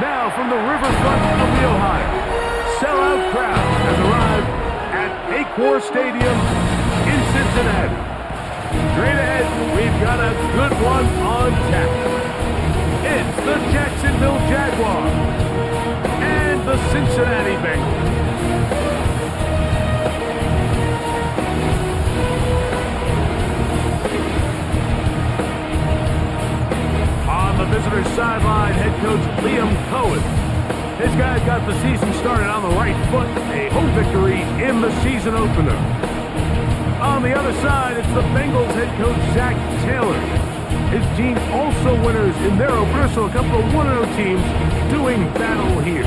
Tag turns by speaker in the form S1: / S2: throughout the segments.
S1: Now from the riverfront of the Ohio, sellout crowd has arrived at Paycor Stadium in Cincinnati. Straight ahead, we've got a good one on tap. It's the Jacksonville Jaguars and the Cincinnati Bengals. On the visitor's sideline, head coach Liam Cohen. His guys got the season started on the right foot. A home victory in the season opener. On the other side, it's the Bengals head coach Zach Taylor. His team also winners in their opener, so a couple of 1-0 teams doing battle here.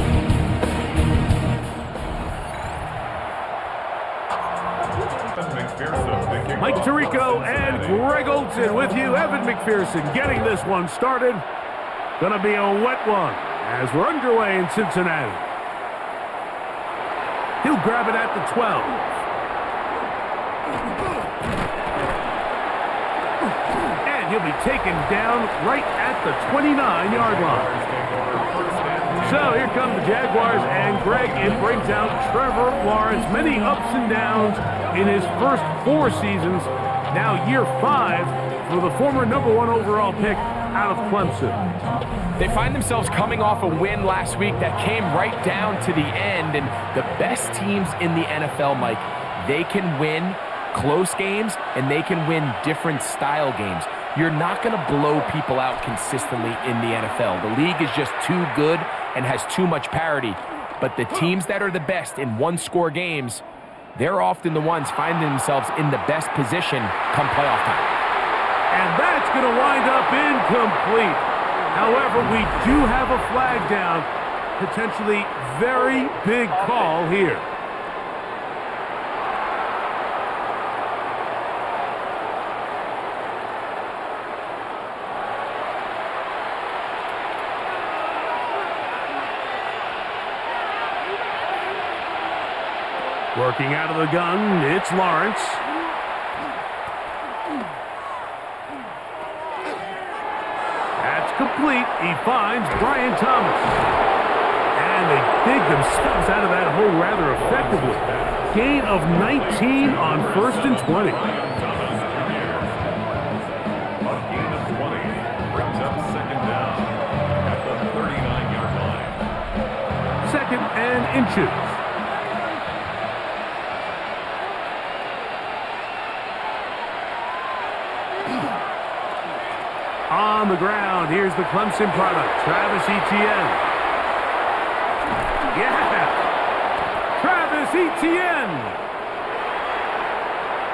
S1: Mike Tirico and Greg Olson with you. Evan McPherson getting this one started. Gonna be a wet one as we're underway in Cincinnati. He'll grab it at the 12. And he'll be taken down right at the 29-yard line. So here come the Jaguars, and Greg, it brings out Trevor Lawrence. Many ups and downs in his first 4 seasons. Now year 5 for the former #1 overall pick out of Clemson.
S2: They find themselves coming off a win last week that came right down to the end, and the best teams in the NFL, Mike, they can win close games and they can win different style games. You're not going to blow people out consistently in the NFL. The league is just too good and has too much parity. But the teams that are the best in one-score games, they're often the ones finding themselves in the best position come playoff time.
S1: And that's going to wind up incomplete. However, we do have a flag down. Potentially very big call here. Working out of the gun, it's Lawrence. That's complete. He finds Brian Thomas. And they dig themselves out of that hole rather effectively. Gain of 19 on 1st and 20.
S3: A gain of 20 brings up 2nd down at the 39-yard line.
S1: 2nd and inches. On the ground, here's the Clemson product, Travis Etienne. Yeah! Travis Etienne!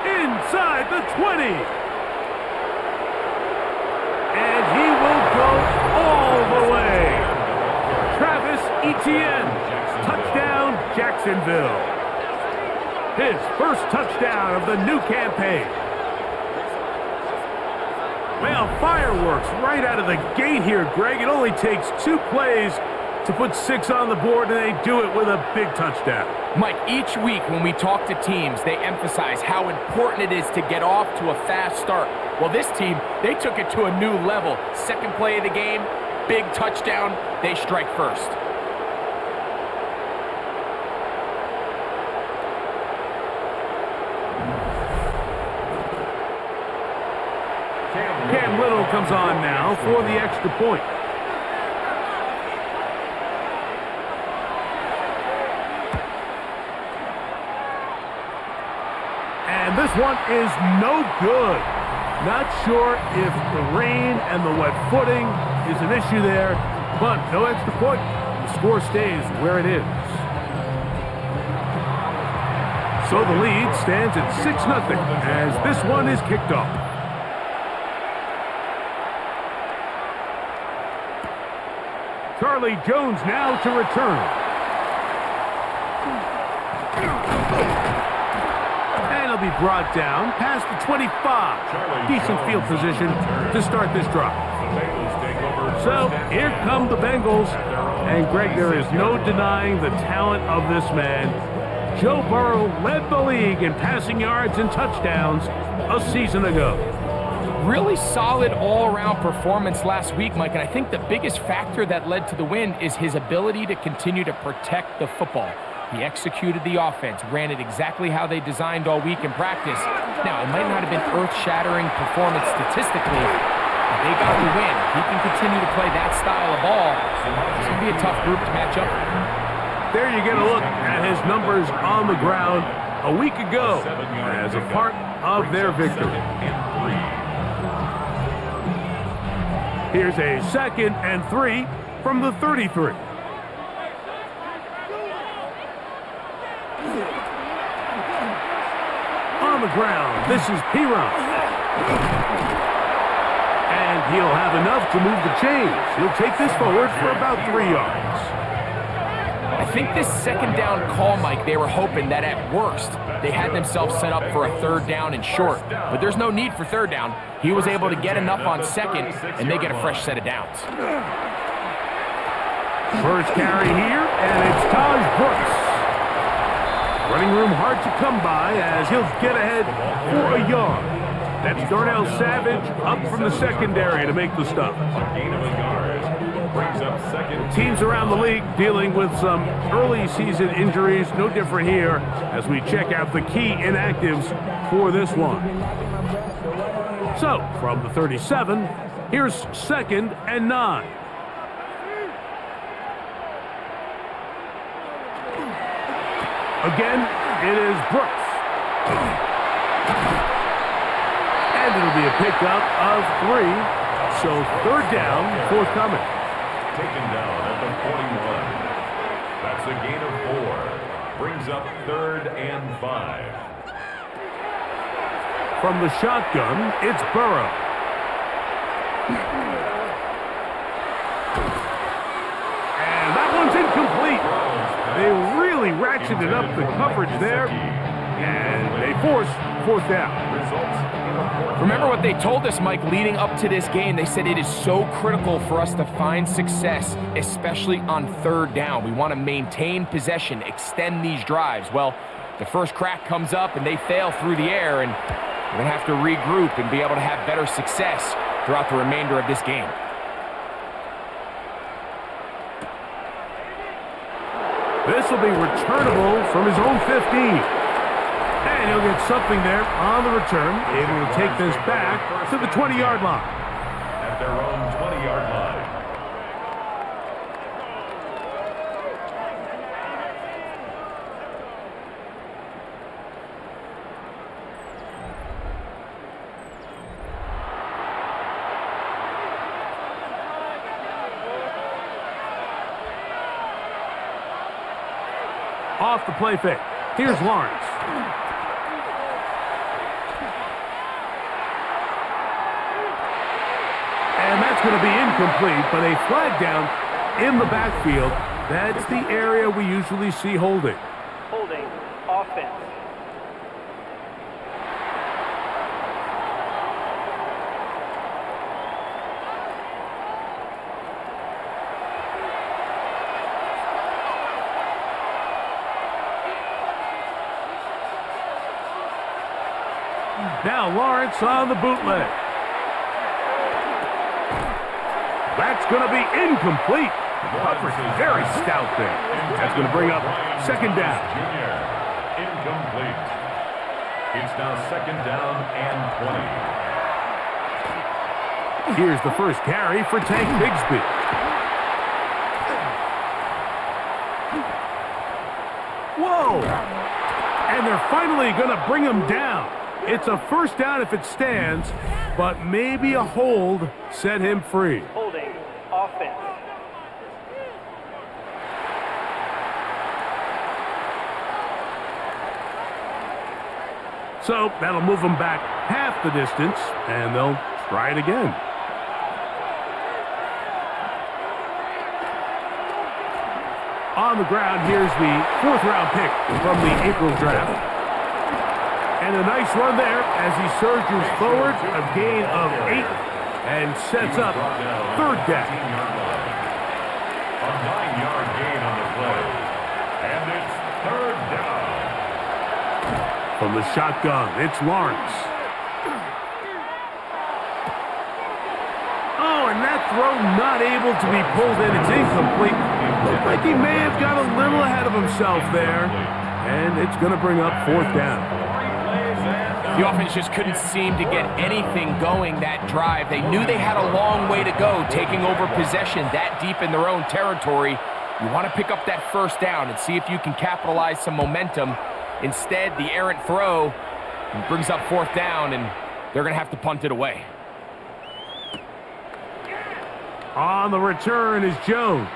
S1: Inside the 20! And he will go all the way! Travis Etienne, touchdown Jacksonville. His first touchdown of the new campaign. Well, fireworks right out of the gate here, Greg. It only takes 2 plays to put 6 on the board, and they do it with a big touchdown.
S2: Mike, each week when we talk to teams, they emphasize how important it is to get off to a fast start. Well, this team, they took it to a new level. 2nd play of the game, big touchdown, they strike first.
S1: Cam Little comes on now for the extra point. And this one is no good. Not sure if the rain and the wet footing is an issue there, but no extra point. The score stays where it is. So the lead stands at 6-0 as this one is kicked off. Charlie Jones now to return. And he'll be brought down past the 25. Decent field position to start this drive. So here come the Bengals. And Greg, there is no denying the talent of this man. Joe Burrow led the league in passing yards and touchdowns a season ago.
S2: Really solid all-around performance last week, Mike, and I think the biggest factor that led to the win is his ability to continue to protect the football. He executed the offense, ran it exactly how they designed all week in practice. Now, it might not have been earth-shattering performance statistically, but they got the win. If he can continue to play that style of ball, it's going to be a tough group to match up with.
S1: There you get a look at his numbers on the ground a week ago as a part of their victory. Here's a 2nd and 3 from the 33. On the ground, this is Piron. And he'll have enough to move the chains. He'll take this forward for about 3 yards.
S2: I think this 2nd down call, Mike, they were hoping that at worst they had themselves set up for a 3rd down and short. But there's no need for 3rd down. He was able to get enough on 2nd, and they get a fresh set of downs.
S1: First carry here, and it's Taj Brooks. Running room hard to come by as he'll get ahead for a yard. That's Darnell Savage up from the secondary to make the stop. Teams around the league dealing with some early season injuries. No different here as we check out the key inactives for this one. So, from the 37, here's 2nd and 9. Again, it is Brooks. And it'll be a pickup of 3. So 3rd down, forthcoming.
S3: Taken down at the 41. That's a gain of 4. Brings up 3rd and 5.
S1: From the shotgun, it's Burrow. And that one's incomplete. They really ratcheted up the coverage there, and they force 4th down.
S2: Remember what they told us, Mike, leading up to this game. They said it is so critical for us to find success, especially on 3rd down. We want to maintain possession, extend these drives. Well, the first crack comes up, and they fail through the air, and we're going to have to regroup and be able to have better success throughout the remainder of this game.
S1: This will be returnable from his own 15. And he'll get something there on the return, able to take this back to the 20-yard line.
S3: At their own 20-yard line.
S1: Off the play fake. Here's Lawrence. And that's going to be incomplete, but a flag down in the backfield. That's the area we usually see holding.
S4: Holding, offense.
S1: Now Lawrence on the bootleg. That's going to be incomplete. Coverage very stout there. That's going to bring up 2nd down.
S3: Incomplete. It's now 2nd down and 20.
S1: Here's the first carry for Tank Bigsby. Whoa! And they're finally going to bring him down. It's a 1st down if it stands, but maybe a hold set him free.
S4: Holding, offense.
S1: So that'll move them back half the distance, and they'll try it again. On the ground, here's the 4th-round pick from the April draft. And a nice run there as he surges forward, a gain of 8, and sets up 3rd down.
S3: A 9-yard gain on the play. And it's 3rd down.
S1: From the shotgun, it's Lawrence. throw not able to be pulled in. It's incomplete. Looked like he may have got a little ahead of himself there. And it's going to bring up 4th down.
S2: The offense just couldn't seem to get anything going that drive. They knew they had a long way to go, taking over possession that deep in their own territory. You want to pick up that 1st down and see if you can capitalize some momentum. Instead, the errant throw brings up 4th down, and they're going to have to punt it away.
S1: On the return is Jones.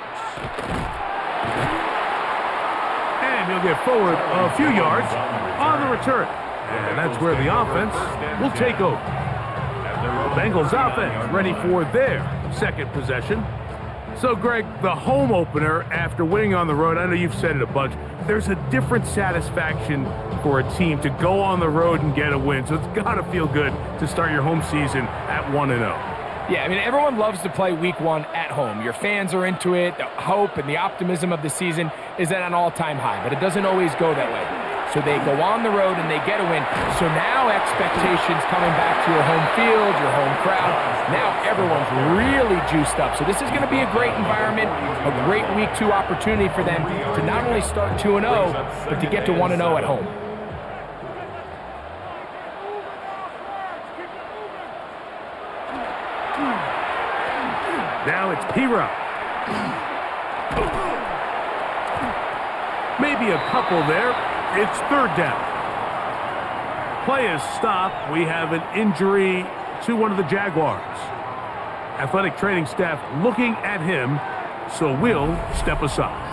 S1: And he'll get forward a few yards on the return. And that's where the offense will take over. The Bengals offense ready for their 2nd possession. So, Greg, the home opener after winning on the road, I know you've said it a bunch, there's a different satisfaction for a team to go on the road and get a win. So it's got to feel good to start your home season at 1-0.
S2: Yeah, I mean, everyone loves to play week 1 at home. Your fans are into it. The hope and the optimism of the season is at an all-time high, but it doesn't always go that way. So they go on the road and they get a win. So now expectations coming back to your home field, your home crowd. Now everyone's really juiced up. So this is going to be a great environment, a great week 2 opportunity for them to not only start 2-0, but to get to 1-0 at home.
S1: Now it's P-Rob. Maybe a couple there. It's 3rd down. Play is stopped. We have an injury to one of the Jaguars. Athletic training staff looking at him, so we'll step aside.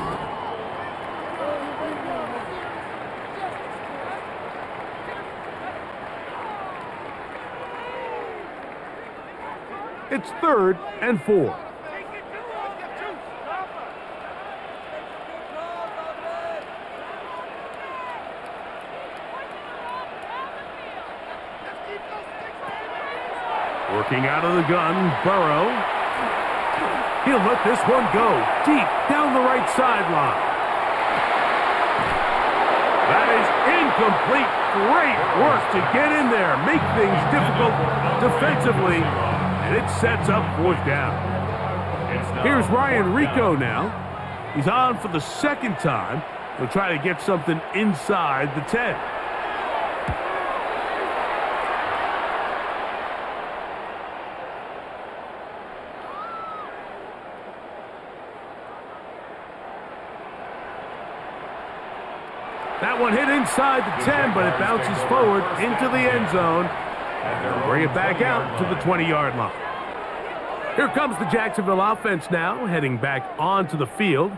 S1: It's 3rd and 4. Working out of the gun, Burrow. He'll let this one go deep down the right sideline. That is incomplete. Great work to get in there, make things difficult defensively, and it sets up 4th down. Here's Ryan Rico now. He's on for the 2nd time. He'll try to get something inside the 10. That one hit inside the 10, but it bounces forward into the end zone. And they'll bring it back out to the 20-yard line. Here comes the Jacksonville offense now, heading back onto the field.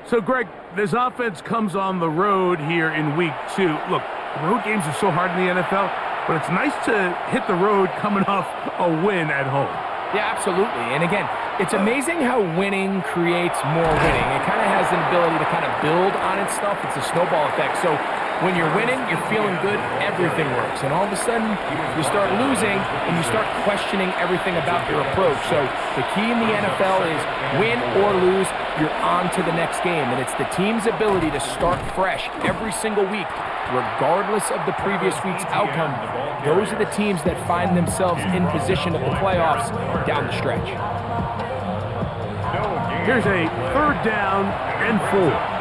S1: So, Greg, this offense comes on the road here in week 2. Look, road games are so hard in the NFL, but it's nice to hit the road coming off a win at home.
S2: Yeah, absolutely. And again, it's amazing how winning creates more winning. It kind of has an ability to kind of build on itself. It's a snowball effect. So when you're winning, you're feeling good, everything works. And all of a sudden, you start losing and you start questioning everything about your approach. So the key in the NFL is win or lose, you're on to the next game. And it's the team's ability to start fresh every single week, regardless of the previous week's outcome. Those are the teams that find themselves in position of the playoffs down the stretch.
S1: Here's a 3rd down and 4.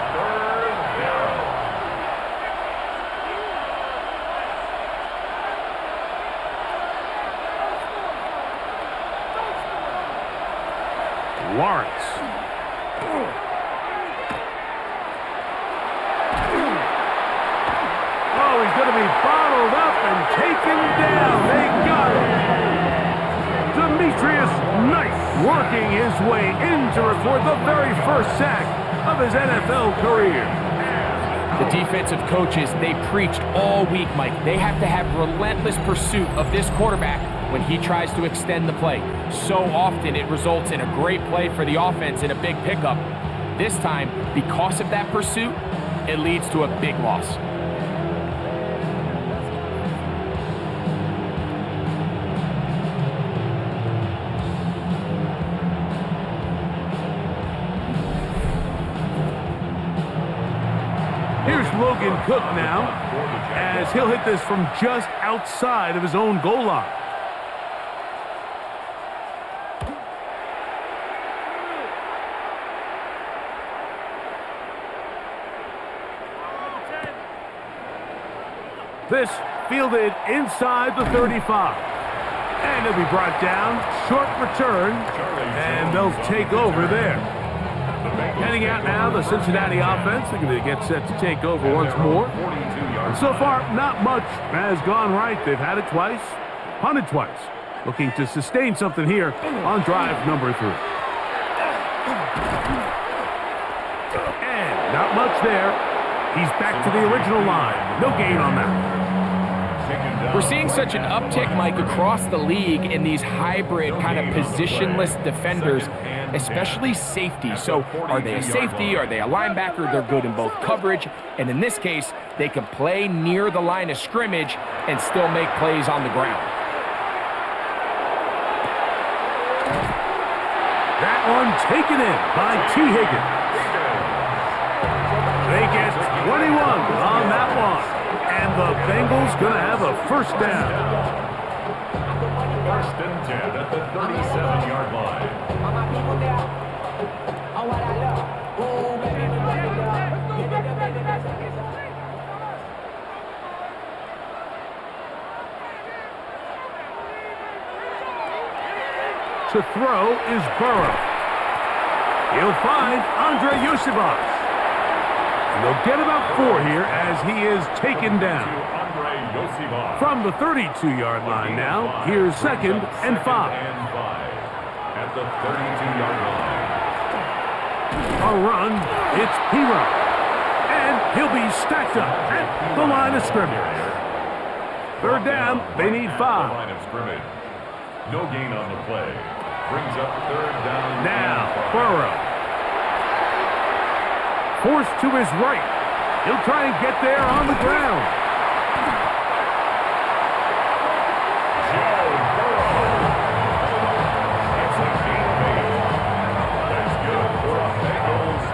S1: Lawrence. Oh, he's going to be bottled up and taken down. They got him. Demetrius Knight working his way in to record the very first sack of his NFL career.
S2: The defensive coaches, they preached all week, Mike. They have to have relentless pursuit of this quarterback when he tries to extend the play. So often it results in a great play for the offense and a big pickup. This time, because of that pursuit, it leads to a big loss.
S1: Here's Logan Cook now, as he'll hit this from just outside of his own goal line. This fielded inside the 35. And it'll be brought down. Short return. And they'll take over there. Heading out now, the Cincinnati offense. They're going to get set to take over once more. And so far, not much has gone right. They've had it twice, punted twice. Looking to sustain something here on drive number 3. And not much there. He's back to the original line. No gain on that.
S2: We're seeing such an uptick, Mike, across the league in these hybrid kind of positionless defenders, especially safety. So are they a safety? Are they a linebacker? They're good in both coverage. And in this case, they can play near the line of scrimmage and still make plays on the ground.
S1: That one taken in by T. Higgins. They get 21 on that one. And the Bengals going to have a first down.
S3: First and 10 at the 37-yard line.
S1: To throw is Burrow. He'll find Andre Yosibas. And they'll get about 4 here as he is taken down. From the 32-yard line now, here's 2nd and 5.
S3: At the 32-yard line.
S1: A run, it's Hero. And he'll be stacked up at the line of scrimmage. 3rd down, they need 5.
S3: Line of scrimmage. No gain on the play. Brings up 3rd down.
S1: Now, Burrow. Forced to his right. He'll try and get there on the ground.
S3: Joe Burrow. It's a gain of 8. That's good for a Bengals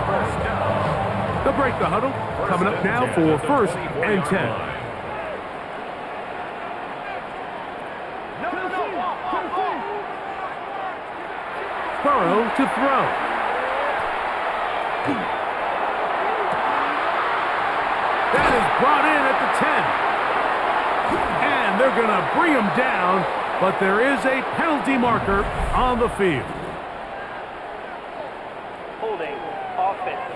S3: first down.
S1: They'll break the huddle. Coming up now for 1st and 10. Burrow to throw. That is brought in at the 10. And they're going to bring him down, but there is a penalty marker on the field.
S4: Holding. Offense.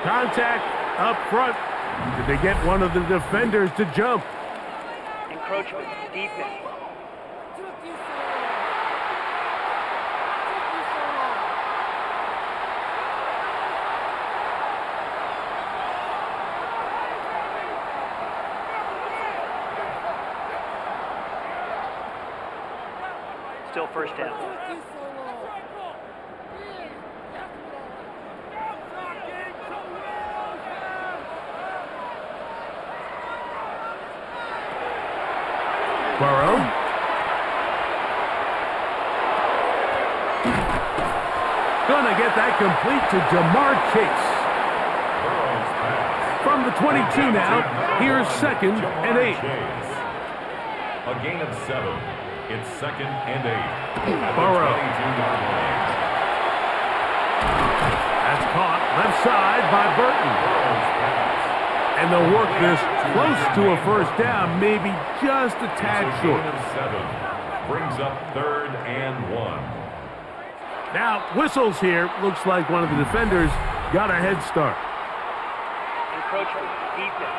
S1: Contact up front. Did they get one of the defenders to jump?
S4: Encroachment. Defense. Still first down.
S1: Burrow. Gonna get that complete to Jamar Chase. From the 22 now, here's 2nd and 8.
S3: A gain of 7. It's 2nd and 8.
S1: Burrow. That's caught left side by Burton. And they'll work this close to a first down, maybe just a tad short.
S3: 7 brings up 3rd and 1.
S1: Now, whistles here. Looks like one of the defenders got a head start.
S4: Encroachment. Defense.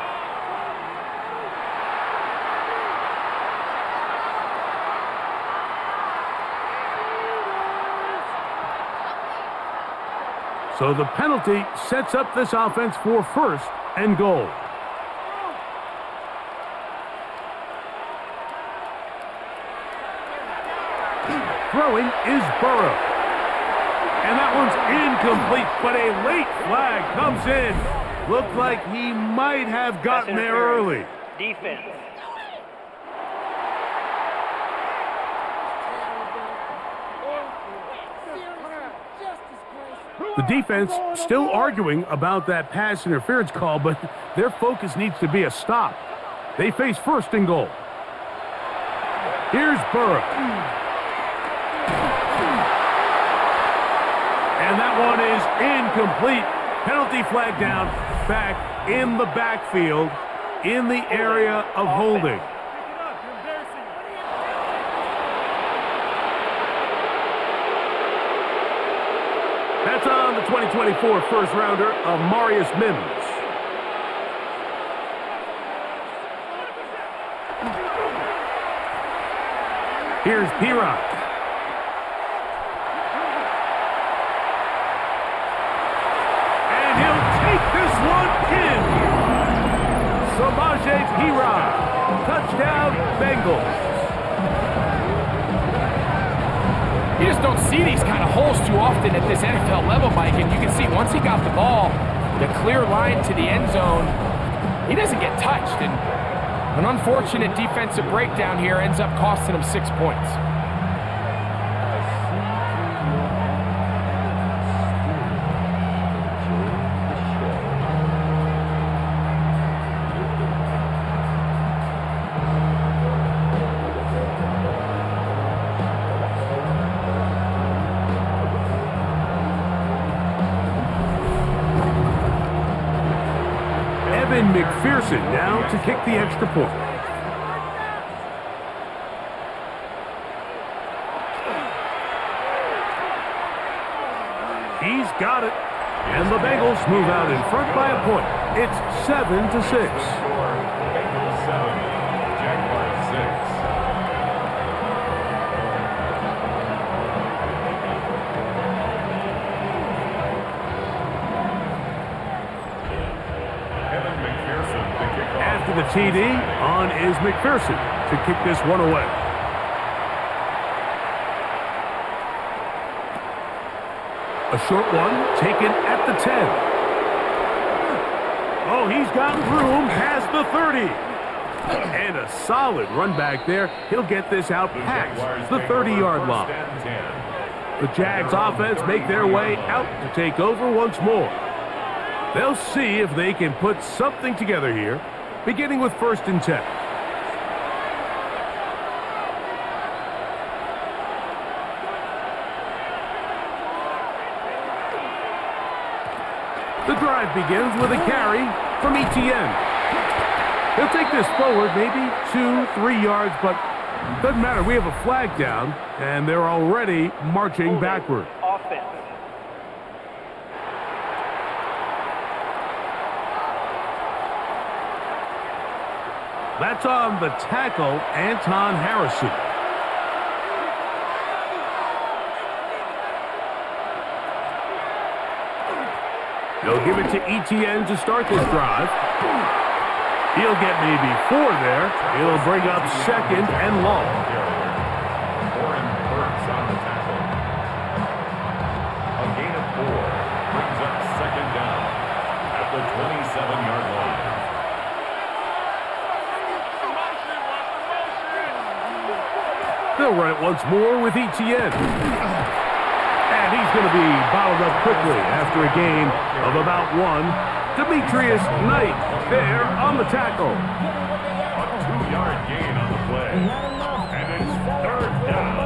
S1: So the penalty sets up this offense for 1st and goal. Throwing is Burrow. And that one's incomplete, but a late flag comes in. Looked like he might have gotten there early.
S4: Defense.
S1: The defense still arguing about that pass interference call, but their focus needs to be a stop. They face first and goal. Here's Burrow. And that one is incomplete. Penalty flag down, back in the backfield, in the area of holding. That's on the 2024 first rounder, Amarius Mims. Here's P-Rock. And he'll take this one in. Samaje P-Rock. Touchdown, Bengals.
S2: You just don't see these kind of holes too often at this NFL level, Mike, and you can see once he got the ball, the clear line to the end zone, he doesn't get touched, and an unfortunate defensive breakdown here ends up costing him 6 points.
S1: McPherson now to kick the extra point. He's got it. And the Bengals move out in front by a point. It's 7-6.
S3: Bengals 7, Jaguars 6.
S1: After the TD, on is McPherson to kick this one away. A short one taken at the 10. Oh, he's got room past the 30. And a solid run back there. He'll get this out past the 30-yard line. The Jags offense make their way out to take over once more. They'll see if they can put something together here, beginning with 1st and 10. The drive begins with a carry from Etienne. He'll take this forward maybe 2-3 yards, but doesn't matter. We have a flag down, and they're already marching backward.
S4: Offense.
S1: That's on the tackle, Anton Harrison. They'll give it to Etienne to start this drive. He'll get maybe 4 there. He'll bring up 2nd and long.
S3: Warren Burks on the tackle. A gain of 4 brings up 2nd down at the 27-yard line.
S1: They'll run it once more with Etienne. And he's going to be bottled up quickly after a gain of about 1. Demetrius Knight there on the tackle.
S3: A 2-yard gain on the play. And it's 3rd down.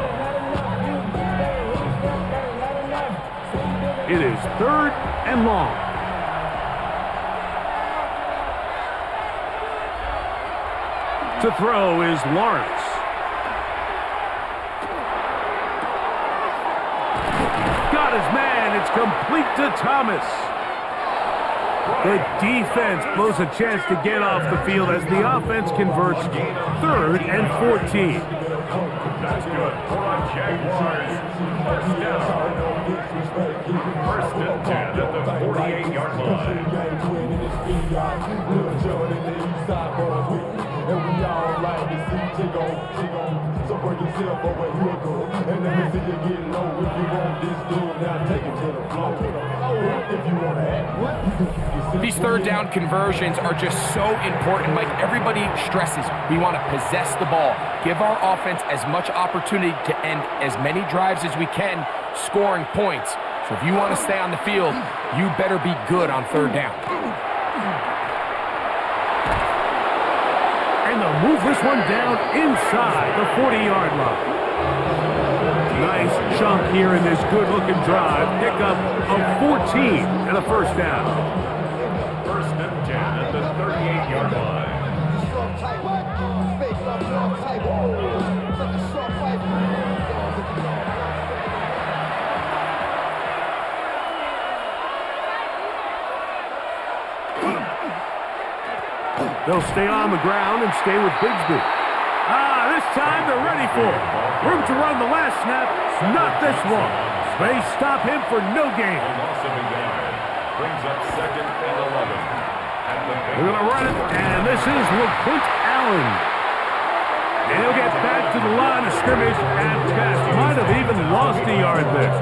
S1: It is 3rd and long. To throw is Lawrence. Got his man. It's complete to Thomas. The defense blows a chance to get off the field as the offense converts 3rd and 14.
S3: That's good for the Jaguars. 1st down. 1st and 10 at the 48-yard line.
S2: These 3rd down conversions are just so important, Mike. Everybody stresses we want to possess the ball, give our offense as much opportunity to end as many drives as we can, scoring points. So if you want to stay on the field, you better be good on 3rd down.
S1: And they'll move this one down inside the 40-yard line. Nice chunk here in this good-looking drive. Pickup of 14 and a first down.
S3: First and 10 at the 38-yard line.
S1: They'll stay on the ground and stay with Bigsby. This time they're ready for it. Room to run the last snap. Not this one. They stop him for no gain.
S3: Loss of a yard. Brings up second and 11.
S1: They're going to run it, and this is LeQuint Allen. And he'll get back to the line of scrimmage and pass. Might have even lost a yard there.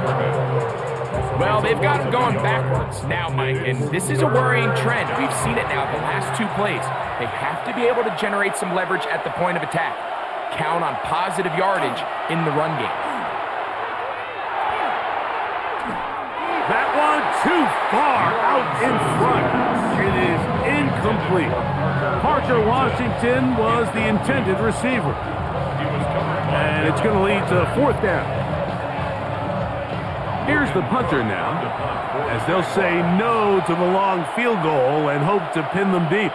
S2: Well, they've got him going backwards now, Mike, and this is a worrying trend. We've seen it now the last two plays. They have to be able to generate some leverage at the point of attack. Count on positive yardage in the run game.
S1: That one too far out in front. It is incomplete. Parker Washington was the intended receiver. And it's going to lead to fourth down. Here's the punter now, as they'll say no to the long field goal and hope to pin them deep.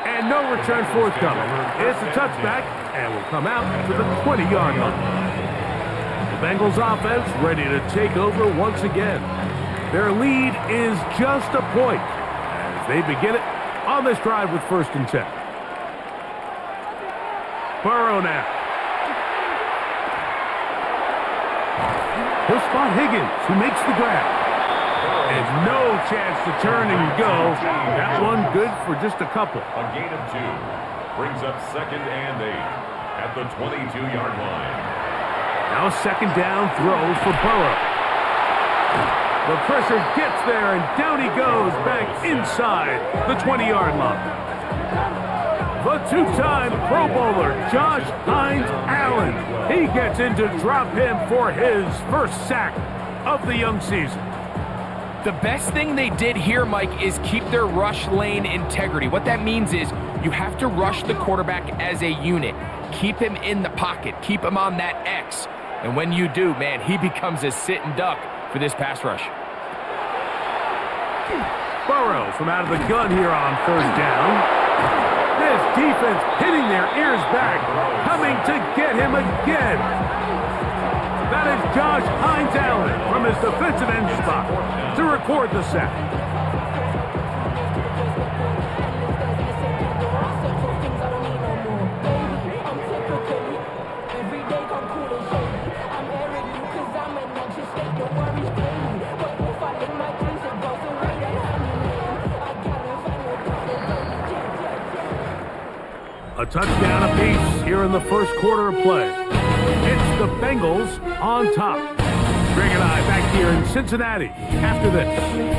S1: And no return forthcoming. It's a touchback, and will come out to the 20-yard line. The Bengals offense ready to take over once again. Their lead is just a point as they begin it on this drive with first and 10. Burrow now. He'll spot Higgins, who makes the grab. And no chance to turn and go. That one good for just a couple.
S3: A gain of 2. Brings up second and 8 at the 22-yard line.
S1: Now second down throw for Burrow. The pressure gets there, and down he goes back inside the 20-yard line. The two-time Pro Bowler, Josh Hines Allen. He gets in to drop him for his first sack of the young season.
S2: The best thing they did here, Mike, is keep their rush lane integrity. What that means is you have to rush the quarterback as a unit. Keep him in the pocket. Keep him on that X. And when you do, man, he becomes a sit and duck for this pass rush.
S1: Burrow from out of the gun here on third down. This defense hitting their ears back, coming to get him again. That is Josh Hines Allen from his defensive end spot to record the sack. A touchdown apiece here in the first quarter of play. It's the Bengals on top. Greg and I back here in Cincinnati after this.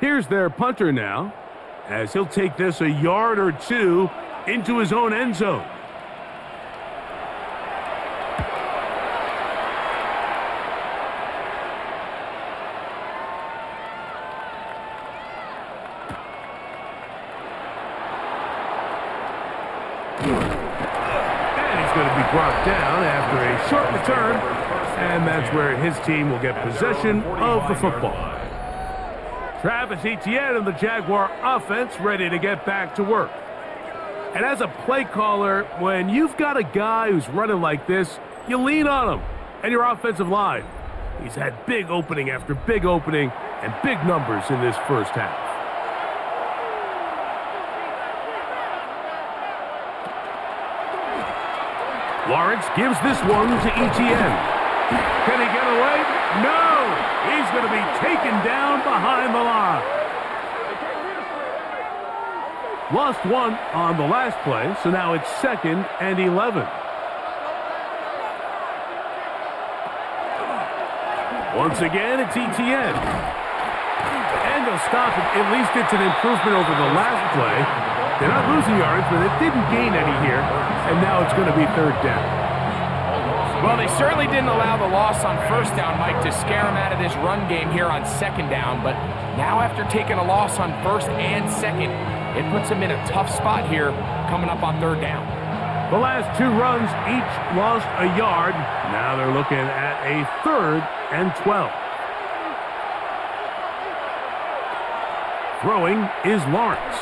S1: Here's their punter now, as he'll take this a yard or two into his own end zone. And he's going to be brought down after a short return, and that's where his team will get possession of the football. Travis Etienne and the Jaguar offense ready to get back to work. And as a play caller, when you've got a guy who's running like this, you lean on him and your offensive line. He's had big opening after big opening and big numbers in this first half. Lawrence gives this one to Etienne. Can he get away? No! He's going to be taken down behind the line. Lost one on the last play, so now it's 2nd and 11. Once again, it's Etienne. And they'll stop it. At least it's an improvement over the last play. They're not losing yards, but it didn't gain any here. And now it's going to be 3rd down.
S2: Well, they certainly didn't allow the loss on 1st down, Mike, to scare him out of this run game here on 2nd down. But now after taking a loss on 1st and 2nd, it puts him in a tough spot here coming up on 3rd down.
S1: The last 2 runs each lost a yard. Now they're looking at a 3rd and 12. Throwing is Lawrence.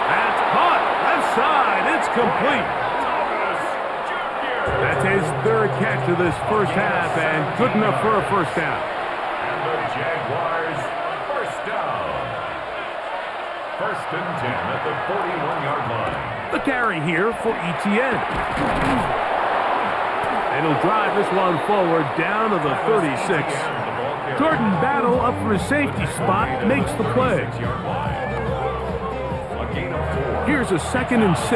S1: That's caught. Left side. It's complete. That's his 3rd catch of this first half and good enough for a 1st down.
S3: And the Jaguars, 1st down. 1st and 10 at the 41-yard line.
S1: The carry here for Etienne. And he'll drive this one forward down to the 36. Jordan Battle up from his safety spot makes the play. Here's a 2nd and 6.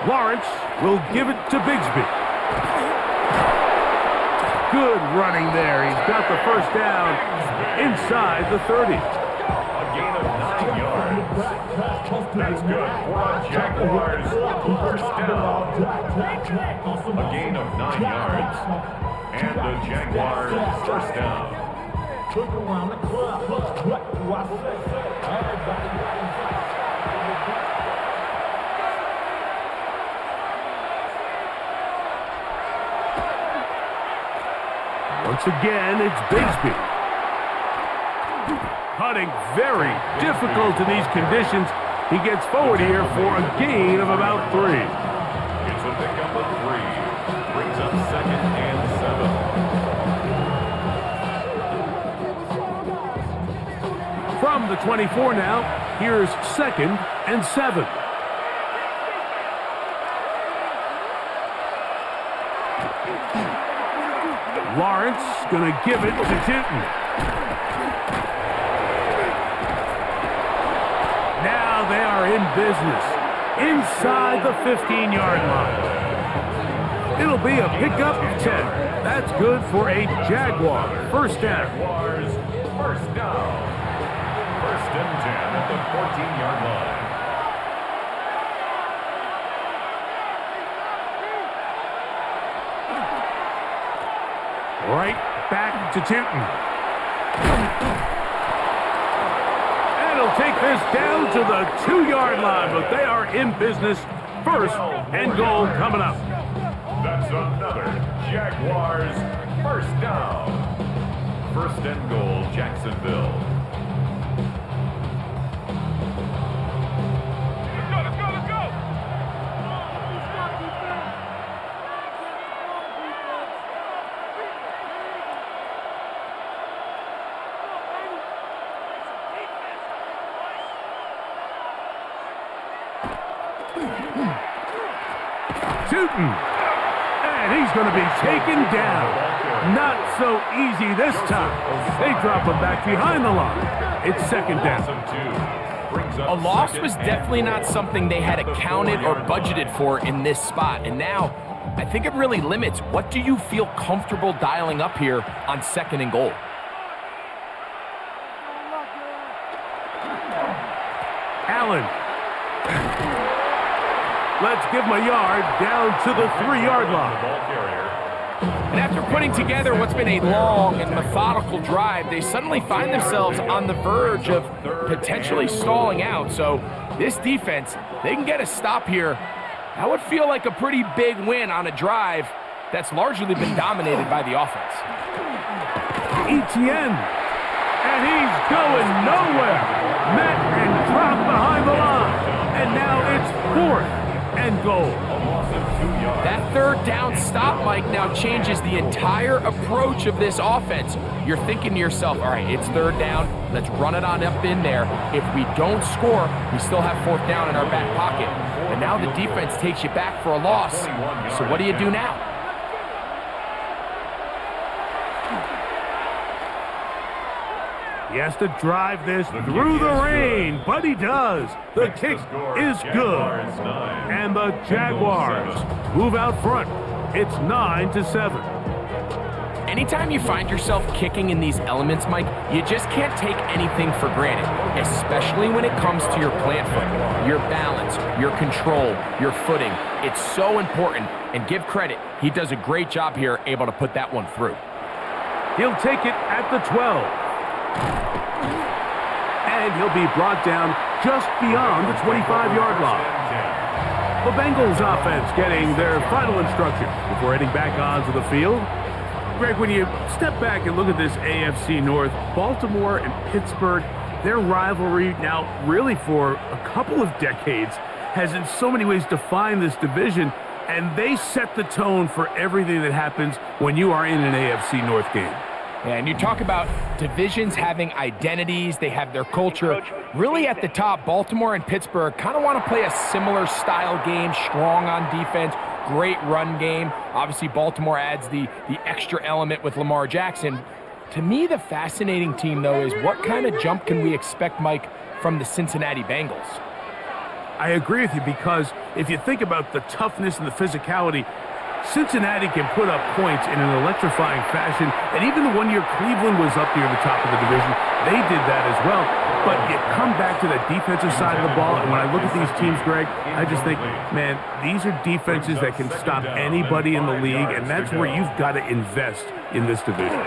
S1: Lawrence will give it to Bigsby. Good running there. He's got the 1st down inside the 30.
S3: A gain of 9 yards. That's good for a Jaguars 1st down. A gain of 9 yards. And the Jaguars 1st down.
S1: Once again, it's Bigsby. Cutting very difficult in these conditions. He gets forward here for a gain of about 3.
S3: It's a pickup of 3. Brings up 2nd and 7.
S1: From the 24 now, here's 2nd and 7. Lawrence going to give it to Tinton. Now they are in business inside the 15-yard line. It'll be a pickup of 10. That's good for a Jaguar 1st down.
S3: Jaguars 1st down. 1st and 10 at the 14-yard line.
S1: Right back to Tinton. And he'll take this down to the 2-yard line, but they are in business. 1st and goal coming up.
S3: That's another Jaguars 1st down. 1st and goal, Jacksonville.
S1: Newton. And he's going to be taken down. Not so easy this time. They drop him back behind the line. It's 2nd down.
S2: A loss was definitely not something they had accounted or budgeted for in this spot. And now, I think it really limits what do you feel comfortable dialing up here on 2nd and goal.
S1: Allen. Let's give him a yard down to the 3-yard line.
S2: And after putting together what's been a long and methodical drive, they suddenly find themselves on the verge of potentially stalling out. So this defense, they can get a stop here. That would feel like a pretty big win on a drive that's largely been dominated by the offense.
S1: Etienne. And he's going nowhere. Met and dropped behind the line. And now it's 4th and goal.
S3: yards.
S2: That third down stop, Mike, now changes the entire approach of this offense. You're thinking to yourself, all right, it's third down. Let's run it on up in there. If we don't score, we still have fourth down in our back pocket. But now the defense takes you back for a loss. So what do you do now?
S1: He has to drive this through the rain, but he does. The kick is good. And the Jaguars move out front. It's 9-7.
S2: Anytime you find yourself kicking in these elements, Mike, you just can't take anything for granted, especially when it comes to your plant foot, your balance, your control, your footing. It's so important, and give credit. He does a great job here, able to put that one through.
S1: He'll take it at the 12. And he'll be brought down just beyond the 25-yard line. The Bengals offense getting their final instruction before heading back onto the field. Greg, when you step back and look at this AFC North, Baltimore and Pittsburgh, their rivalry now really for a couple of decades has in so many ways defined this division, and they set the tone for everything that happens when you are in an AFC North game.
S2: And you talk about divisions having identities, they have their culture. Really at the top, Baltimore and Pittsburgh kind of want to play a similar style game, strong on defense, great run game. Obviously, Baltimore adds the extra element with Lamar Jackson. To me, the fascinating team, though, is what kind of jump can we expect, Mike, from the Cincinnati Bengals?
S1: I agree with you, because if you think about the toughness and the physicality, Cincinnati can put up points in an electrifying fashion, and even the one year Cleveland was up near the top of the division, they did that as well. But you come back to the defensive side of the ball, and when I look at these teams, Greg, I just think, man, these are defenses that can stop anybody in the league, and that's where you've got to invest in this division.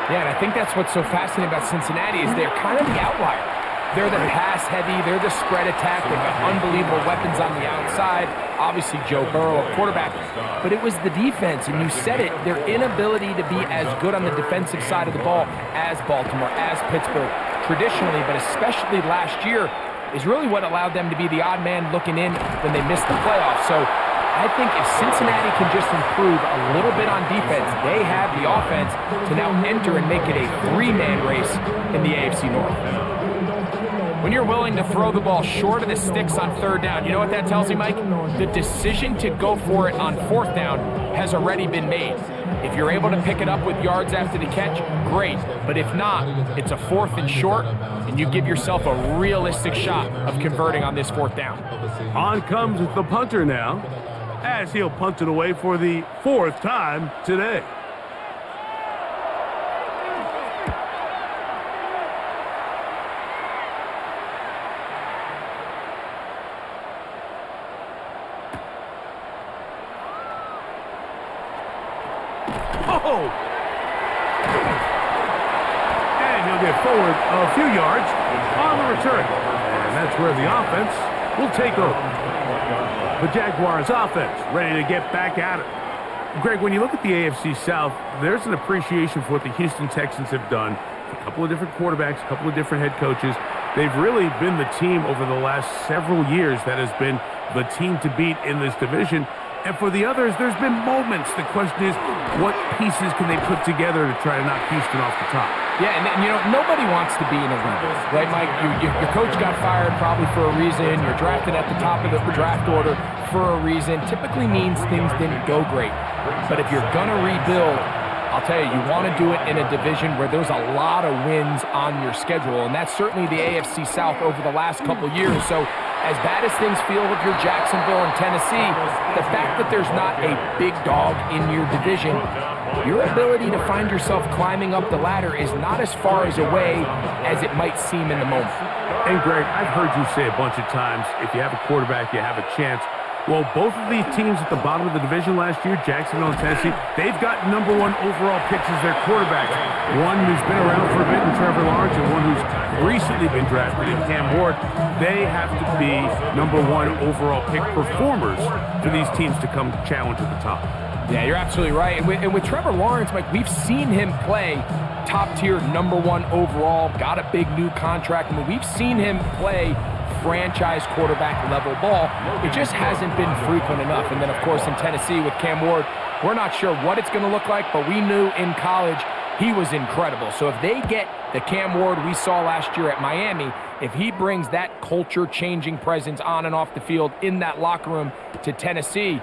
S2: Yeah, and I think that's what's so fascinating about Cincinnati is they're kind of the outlier. They're the pass-heavy, they're the spread attack, they've got unbelievable weapons on the outside. Obviously, Joe Burrow, a quarterback. But it was the defense, and you said it, their inability to be as good on the defensive side of the ball as Baltimore, as Pittsburgh, traditionally, but especially last year, is really what allowed them to be the odd man looking in when they missed the playoffs. So I think if Cincinnati can just improve a little bit on defense, they have the offense to now enter and make it a three-man race in the AFC North. When you're willing to throw the ball short of the sticks on third down, you know what that tells me, Mike? The decision to go for it on fourth down has already been made. If you're able to pick it up with yards after the catch, great. But if not, it's a fourth and short, and you give yourself a realistic shot of converting on this fourth down.
S1: On comes the punter now, as he'll punt it away for the fourth time today. Oh! And he'll get forward a few yards on the return. And that's where the offense will take over. The Jaguars offense ready to get back at it. Greg, when you look at the AFC South, there's an appreciation for what the Houston Texans have done. A couple of different quarterbacks, a couple of different head coaches. They've really been the team over the last several years that has been the team to beat in this division. And for the others, there's been moments. The question is, what pieces can they put together to try to knock Houston off the top?
S2: Yeah, and you know, nobody wants to be in a rebuild, right, Mike? Your coach got fired probably for a reason. You're drafted at the top of the draft order for a reason. Typically means things didn't go great. But if you're going to rebuild, I'll tell you, you want to do it in a division where there's a lot of wins on your schedule, and that's certainly the AFC South over the last couple years. So as bad as things feel with your Jacksonville and Tennessee, the fact that there's not a big dog in your division, your ability to find yourself climbing up the ladder is not as far as away as it might seem in the moment.
S1: And Greg, I've heard you say a bunch of times, if you have a quarterback, you have a chance. Well, both of these teams at the bottom of the division last year, Jacksonville and Tennessee, they've got #1 overall picks as their quarterbacks. One who's been around for a bit in Trevor Lawrence, and one who's recently been drafted in Cam Ward. They have to be #1 overall pick performers for these teams to come challenge at the top.
S2: Yeah, you're absolutely right. And with Trevor Lawrence, Mike, we've seen him play top tier #1 overall, got a big new contract. I mean, we've seen him play franchise quarterback level ball. It just hasn't been frequent enough. And then, of course, in Tennessee with Cam Ward, we're not sure what it's going to look like, but we knew in college he was incredible. So if they get the Cam Ward we saw last year at Miami, if he brings that culture-changing presence on and off the field in that locker room to Tennessee,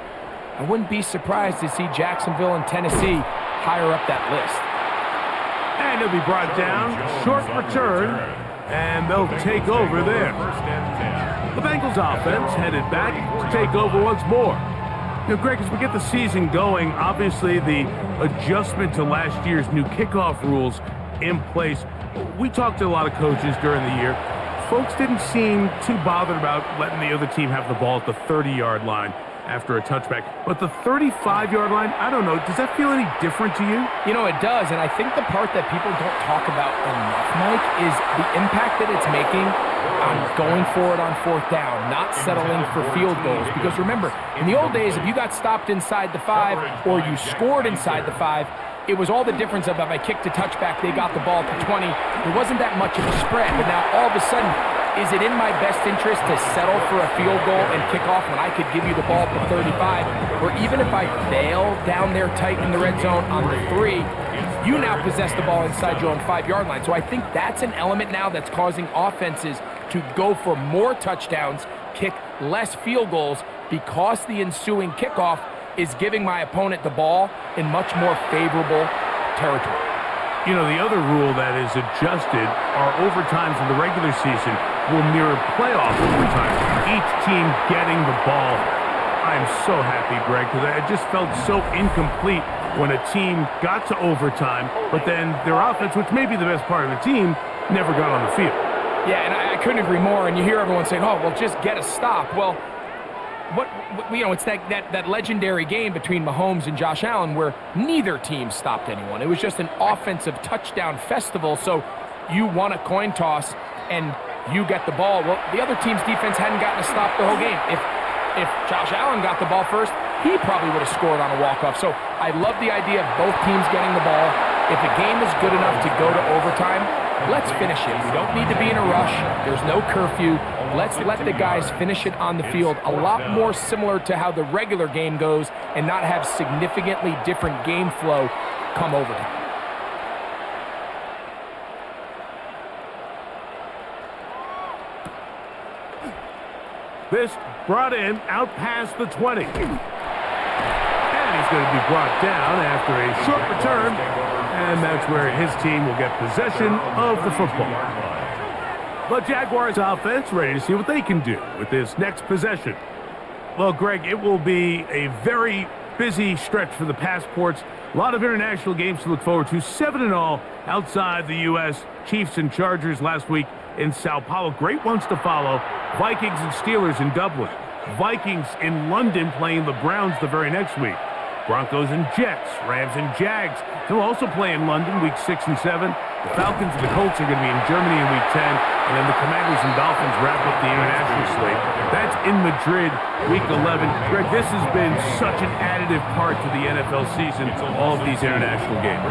S2: I wouldn't be surprised to see Jacksonville and Tennessee higher up that list.
S1: And he'll be brought down, short return, and they'll take over there. The Bengals offense headed back to take over once more. You know, Greg, as we get the season going, obviously the adjustment to last year's new kickoff rules in place. We talked to a lot of coaches during the year. Folks didn't seem too bothered about letting the other team have the ball at the 30-yard line after a touchback. But the 35-yard line, I don't know, does that feel any different to you?
S2: You know, it does, and I think the part that people don't talk about enough, Mike, is the impact that it's making on going for it on fourth down, not settling for field goals. Because remember, in the old days, if you got stopped inside the 5 or you scored inside the 5, it was all the difference of if I kicked a touchback, they got the ball to 20. There wasn't that much of a spread, but now all of a sudden, is it in my best interest to settle for a field goal and kick off when I could give you the ball at the 35? Or even if I fail down there tight in the red zone on the 3, you now possess the ball inside your own 5-yard line. So I think that's an element now that's causing offenses to go for more touchdowns, kick less field goals, because the ensuing kickoff is giving my opponent the ball in much more favorable territory.
S1: You know, the other rule that is adjusted are overtimes in the regular season will mirror playoff overtime. Each team getting the ball. I'm so happy, Greg, because I just felt so incomplete when a team got to overtime, but then their offense, which may be the best part of the team, never got on the field.
S2: Yeah, and I couldn't agree more. And you hear everyone saying, oh, well, just get a stop. Well, you know, it's that legendary game between Mahomes and Josh Allen where neither team stopped anyone. It was just an offensive touchdown festival. So you won a coin toss and you get the ball. Well, the other team's defense hadn't gotten a stop the whole game. If Josh Allen got the ball first, he probably would have scored on a walk-off. So I love the idea of both teams getting the ball. If a game is good enough to go to overtime, let's finish it. We don't need to be in a rush. There's no curfew. Let's let the guys finish it on the field. A lot more similar to how the regular game goes and not have significantly different game flow come overtime.
S1: This brought in out past the 20. And he's going to be brought down after a short return. And that's where his team will get possession of the football. The Jaguars offense ready to see what they can do with this next possession. Well, Greg, it will be a very busy stretch for the Passports. A lot of international games to look forward to. 7-all outside the U.S. Chiefs and Chargers last week in Sao Paulo. Great ones to follow. Vikings and Steelers in Dublin. Vikings in London playing the Browns the very next week. Broncos and Jets, Rams and Jags. They'll also play in London week 6 and 7. The Falcons and the Colts are going to be in Germany in week 10. And then the Commanders and Dolphins wrap up the international slate. That's in Madrid week 11. Greg, this has been such an additive part to the NFL season, all of these international games.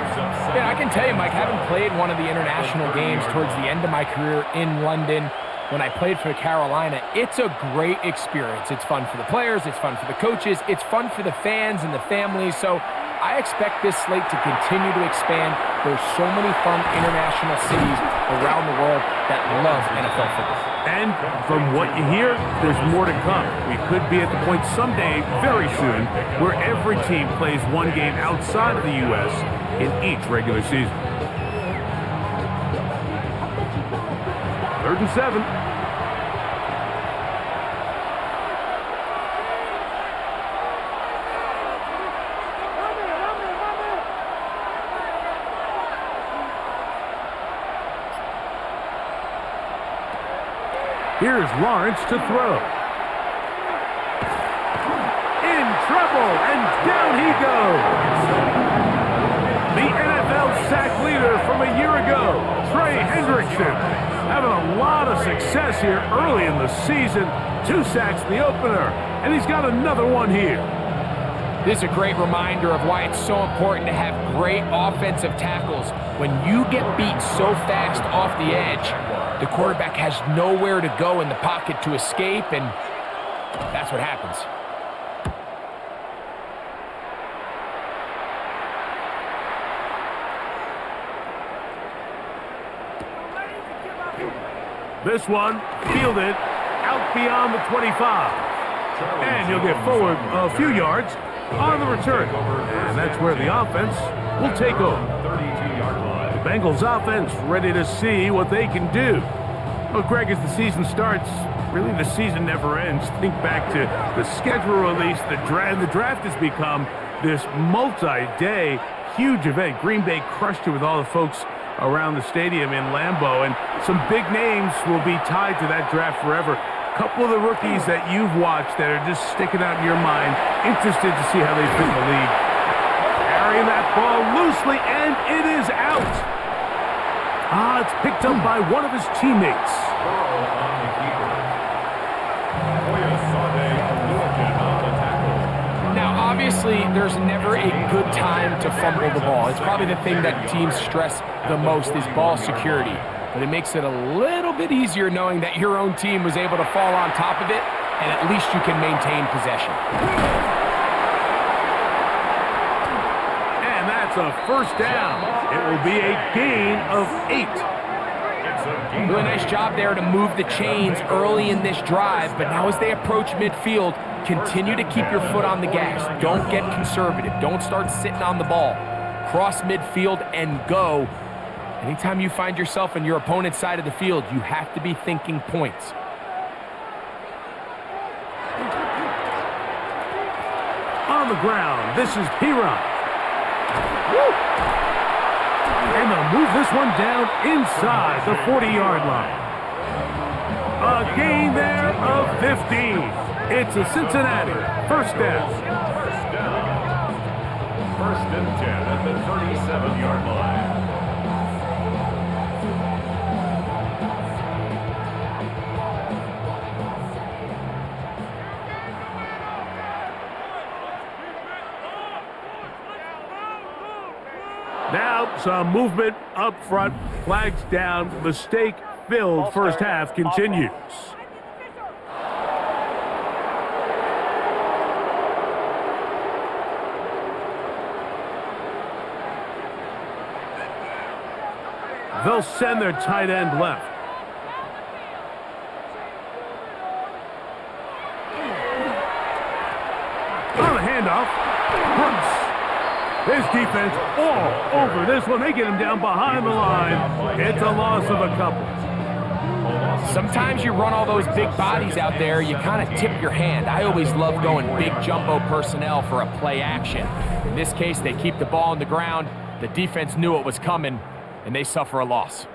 S2: Yeah, I can tell you, Mike, having played one of the international games towards the end of my career in London, when I played for Carolina, it's a great experience. It's fun for the players, it's fun for the coaches, it's fun for the fans and the families. So I expect this slate to continue to expand. There's so many fun international cities around the world that love NFL football.
S1: And from what you hear, there's more to come. We could be at the point someday, very soon, where every team plays one game outside of the U.S. in each regular season. 3rd and 7. Here's Lawrence to throw. In trouble, and down he goes. The NFL sack leader from a year ago, Trey Hendrickson, having a lot of success here early in the season. 2 sacks in the opener, and he's got another one here.
S2: This is a great reminder of why it's so important to have great offensive tackles. When you get beat so fast off the edge, The quarterback has nowhere to go in the pocket to escape, and that's what happens.
S1: This one fielded out beyond the 25. And he'll get forward a few yards on the return. And that's where the offense will take over. The Bengals offense ready to see what they can do. Well, Greg, as the season starts, really the season never ends. Think back to the schedule release, the draft has become this multi-day huge event. Green Bay crushed it with all the folks around the stadium in Lambeau, and some big names will be tied to that draft forever. A couple of the rookies that you've watched that are just sticking out in your mind, interested to see how they fit in the league. Carrying that ball loosely, and it is out. It's picked up by one of his teammates.
S2: Obviously, there's never a good time to fumble the ball. It's probably the thing that teams stress the most is ball security. But it makes it a little bit easier knowing that your own team was able to fall on top of it, and at least you can maintain possession.
S1: And that's a first down. It will be a gain of 8.
S2: Really nice job there to move the chains early in this drive, but now as they approach midfield, continue to keep your foot on the gas. Don't get conservative. Don't start sitting on the ball. Cross midfield and go. Anytime you find yourself on your opponent's side of the field, you have to be thinking points.
S1: On the ground, this is Piron. And they'll move this one down inside the 40-yard line. A gain there of 15. It's a Cincinnati first down.
S3: First and 10 at the 37-yard line.
S1: Now some movement up front, flags down, mistake-filled first half continues. They'll send their tight end left. On the handoff, Brooks. His defense all over this one. They get him down behind the line. It's a loss of a couple.
S2: Sometimes you run all those big bodies out there, you kind of tip your hand. I always love going big jumbo personnel for a play action. In this case, they keep the ball on the ground. The defense knew it was coming, and they suffer a loss.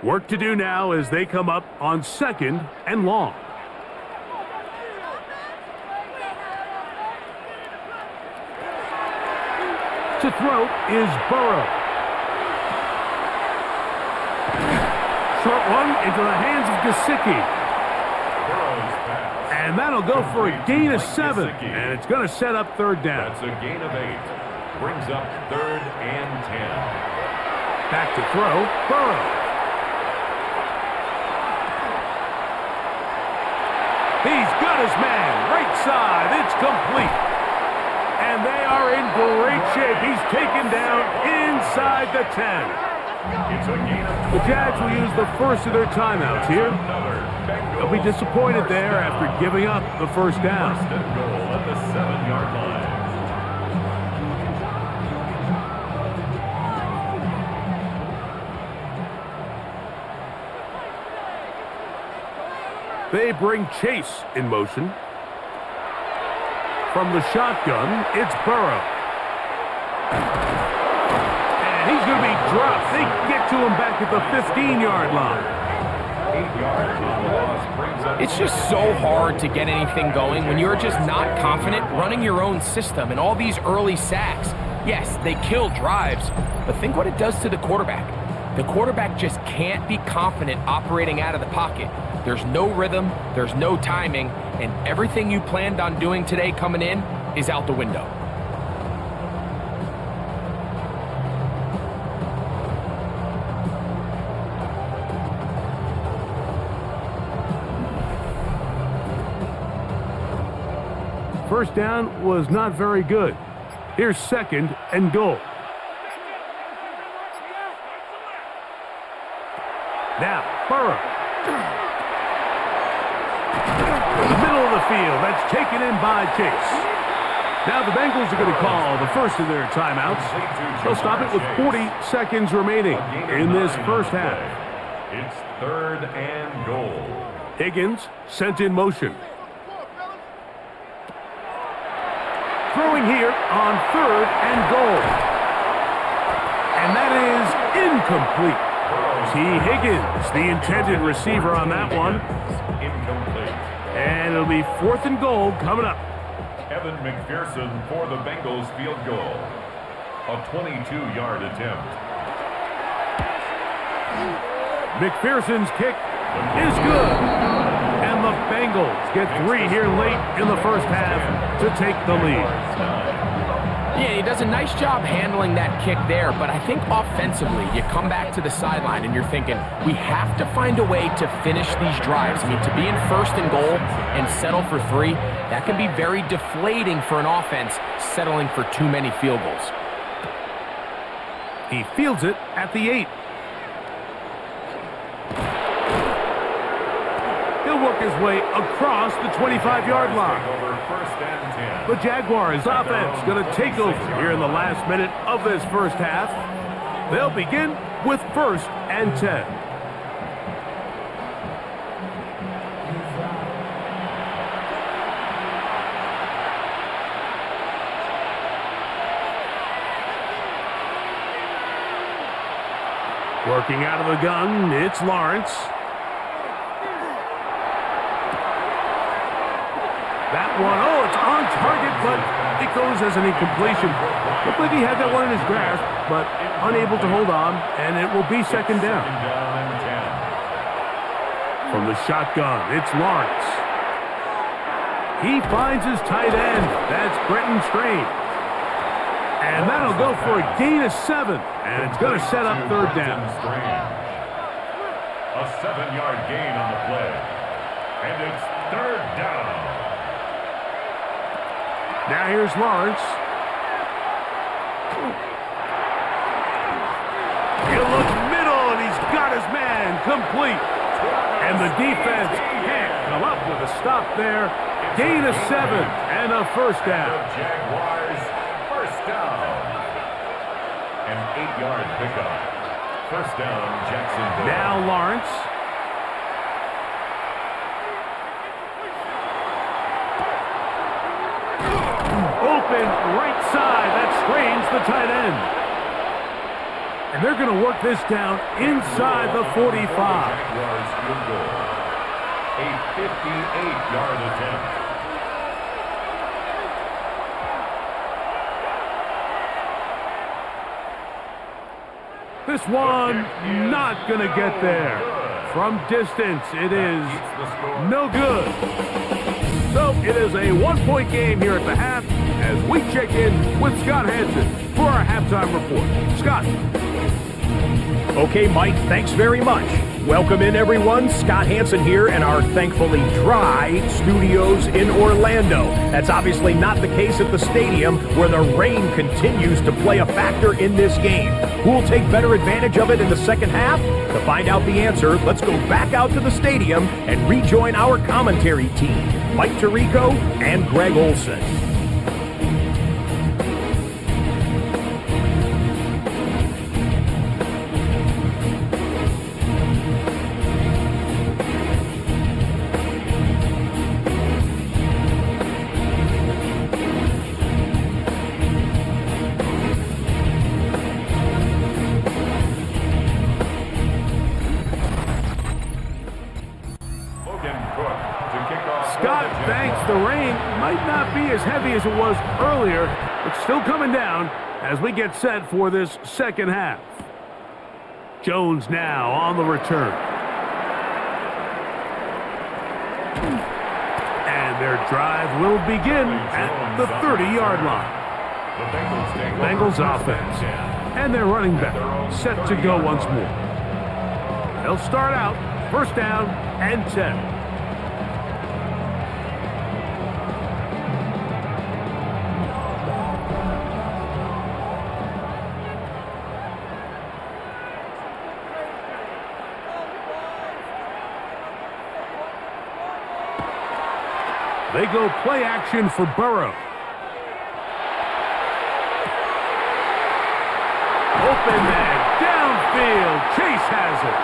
S1: Work to do now as they come up on 2nd and long. To throw is Burrow. Short one into the hands of Gesicki. And that'll go for a gain of 7. And it's going to set up third down.
S3: That's a gain of 8. Brings up 3rd and 10.
S1: Back to throw, Burrow. He's got his man, right side, it's complete. And they are in great shape. He's taken down inside the 10. The Jags will use the first of their timeouts here. They'll be disappointed there after giving up the first down.
S3: First and goal at the 7-yard line.
S1: They bring Chase in motion. From the shotgun, it's Burrow. And he's going to be dropped. They get to him back at the 15-yard line.
S3: 8 yards on the loss brings up.
S2: It's just so hard to get anything going when you're just not confident running your own system and all these early sacks. Yes, they kill drives, but think what it does to the quarterback. The quarterback just can't be confident operating out of the pocket. There's no rhythm, there's no timing, and everything you planned on doing today coming in is out the window.
S1: first down was not very good. Here's 2nd and goal. Now, Burrow. In the middle of the field, that's taken in by Chase. Now the Bengals are going to call the first of their timeouts. They'll stop it with 40 seconds remaining in this first half.
S3: It's 3rd and goal.
S1: Higgins sent in motion. Throwing here on 3rd and goal. And that is incomplete. T. Higgins, the intended receiver on that one.
S3: Incomplete.
S1: And it'll be 4th and goal coming up.
S3: Evan McPherson for the Bengals field goal. A 22-yard attempt.
S1: McPherson's kick is good. And the Bengals get 3 here late in the first half to take the lead.
S2: Yeah, he does a nice job handling that kick there, but I think offensively, you come back to the sideline and you're thinking, we have to find a way to finish these drives. I mean, to be in 1st and goal and settle for 3, that can be very deflating for an offense settling for too many field goals.
S1: He fields it at the 8. He'll work his way across the 25-yard line. The Jaguars offense going to take over here in the last minute of this first half. They'll begin with 1st and 10. Working out of the gun, it's Lawrence. That one, oh, it's on target, but it goes as an incompletion. Looked like he had that one in his grasp, but unable to hold on, and it will be 2nd down. From the shotgun, it's Lawrence. He finds his tight end. That's Brenton Strain. And that'll go for a gain of 7, and it's going to set up 3rd down.
S3: A 7-yard gain on the play, and it's 3rd down.
S1: Now here's Lawrence. He'll look middle, and he's got his man complete. And the defense can't come up with a stop there. Gain of 7 and a 1st down.
S3: The Jaguars, 1st down. An 8-yard pickup. 1st down, Jacksonville.
S1: Now Lawrence. Open right side. That strains the tight end. And they're going to work this down inside the 45.
S3: Jaguars field goal. A 58-yard attempt.
S1: This one not going to get there. From distance, it is no good. So it is a 1-point game here at the half as we check in with Scott Hansen for our halftime report. Scott.
S5: Okay, Mike, thanks very much. Welcome in, everyone. Scott Hansen here in our thankfully dry studios in Orlando. That's obviously not the case at the stadium, where the rain continues to play a factor in this game. Who will take better advantage of it in the second half? To find out the answer, let's go back out to the stadium and rejoin our commentary team, Mike Tirico and Greg Olson.
S1: Scott thanks the rain. Might not be as heavy as it was earlier. It's still coming down as we get set for this second half. Jones now on the return. And their drive will begin at the 30-yard line.
S3: The
S1: Bengals offense. And their running back set to go once more. They'll start out 1st down and 10. They go play action for Burrow. Open and downfield. Chase has it.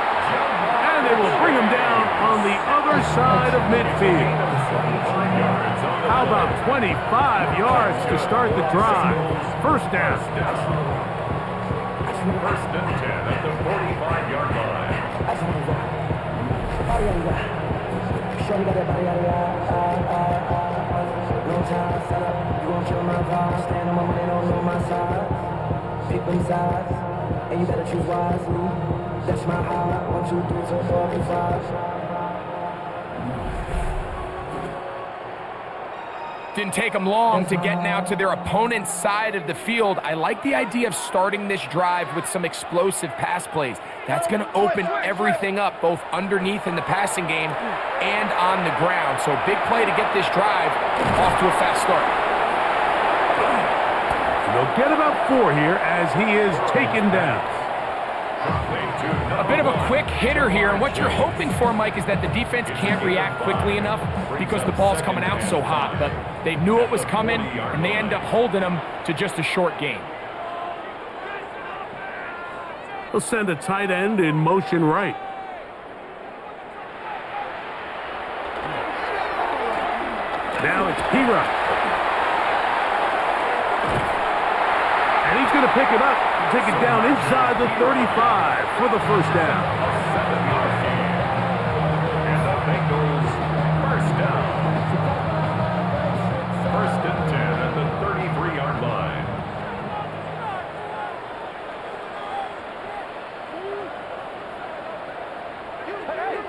S1: And they will bring him down on the other side of midfield. How about 25 yards to start the drive? First down.
S3: First and 10 at the 45-yard line.
S6: Pick them sides, and you better choose wisely. That's my high. 1, 2, 3, 4, 5.
S2: Didn't take them long to get now to their opponent's side of the field. I like the idea of starting this drive with some explosive pass plays. That's going to open everything up, both underneath in the passing game and on the ground. So big play to get this drive off to a fast start.
S1: They'll get about 4 here as he is taken down.
S2: A bit of a quick hitter here, and what you're hoping for, Mike, is that the defense can't react quickly enough because the ball's coming out so hot, but they knew it was coming, and they end up holding them to just a short gain.
S1: They'll send a tight end in motion right. Now it's P-Rock. And he's going to pick it up and take it down inside the 35 for the first down.
S3: And the Bengals first down. First and 10 at the 33-yard line.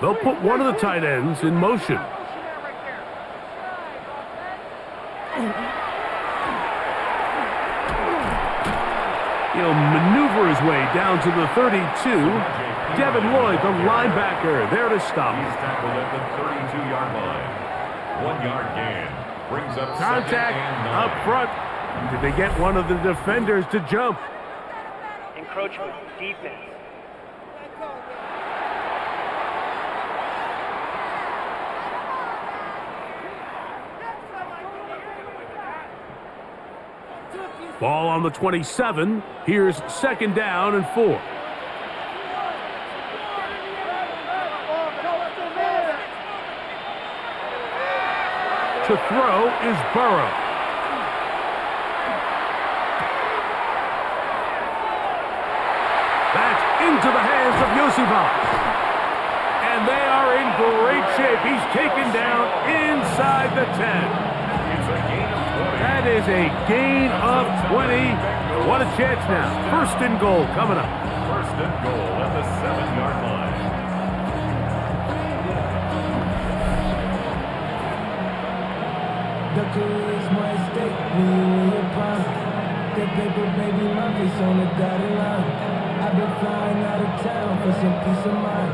S1: They'll put one of the tight ends in motion. He'll maneuver his way down to the 32. Devin Lloyd, the linebacker, there to stop him.
S3: He's tackled at the 32-yard line. 1 yard gain. Brings up
S1: Contact up front. Did they get one of the defenders to jump?
S4: Encroachment, defense.
S1: Ball on the 27. Here's second down and 4. To throw is Burrow. That's into the hands of Yosivas. And they are in great shape. He's taken down inside the 10. That is a gain of 20. What a chance now. First and goal coming up.
S3: First and goal at the 7-yard line.
S6: The career's my stake when you in your prime. That paper, baby, my face on the dotted line. I've been flying out of town for some peace of mind.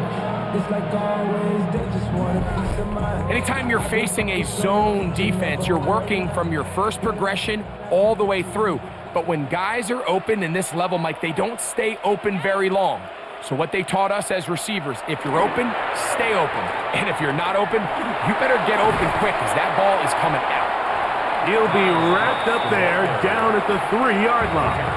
S6: It's like always, they just want a piece of mind.
S2: Anytime you're facing a zone defense, you're working from your first progression all the way through. But when guys are open in this level, Mike, they don't stay open very long. So what they taught us as receivers, if you're open, stay open. And if you're not open, you better get open quick because that ball is coming out.
S1: He'll be wrapped up there down at the 3-yard line.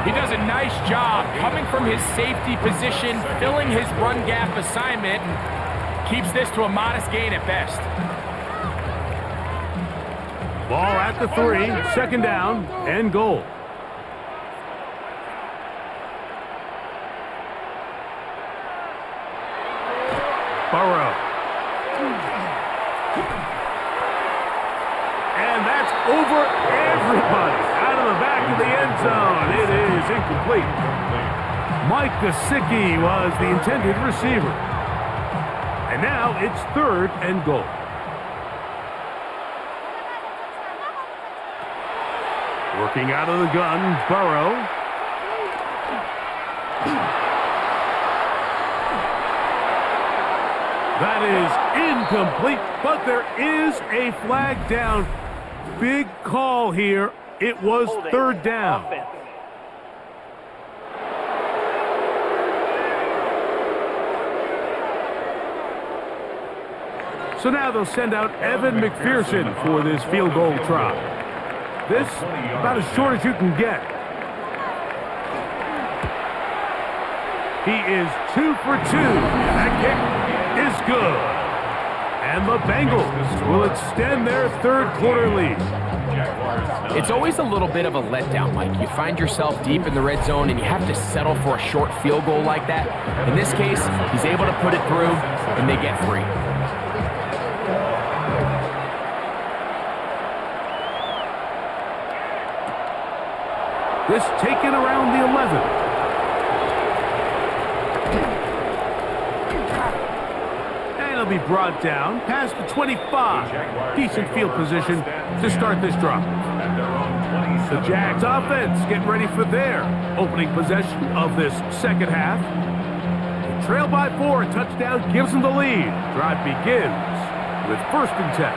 S2: He does a nice job coming from his safety position, filling his run gap assignment, and keeps this to a modest gain at best.
S1: Ball at the 3, second down and goal. Burrow. And that's over everybody. Out of the back of the end zone. It is incomplete. Mike Gesicki was the intended receiver. And now it's third and goal. Working out of the gun, Burrow. That is incomplete, but there is a flag down. Big call here. It was
S4: Holding.
S1: third down.
S4: Offense.
S1: So now they'll send out Evan McPherson for this field goal try. This, about as short as you can get. He is 2 for 2. That kick is good. And the Bengals will extend their third quarter lead.
S2: It's always a little bit of a letdown, Mike. You find yourself deep in the red zone and you have to settle for a short field goal like that. In this case, he's able to put it through and they get free.
S1: This taken around the 11. And he'll be brought down past the 25. Decent field position to start this drive. The Jags offense getting ready for their opening possession of this second half. They trail by 4, a touchdown gives them the lead. Drive begins with 1st and 10.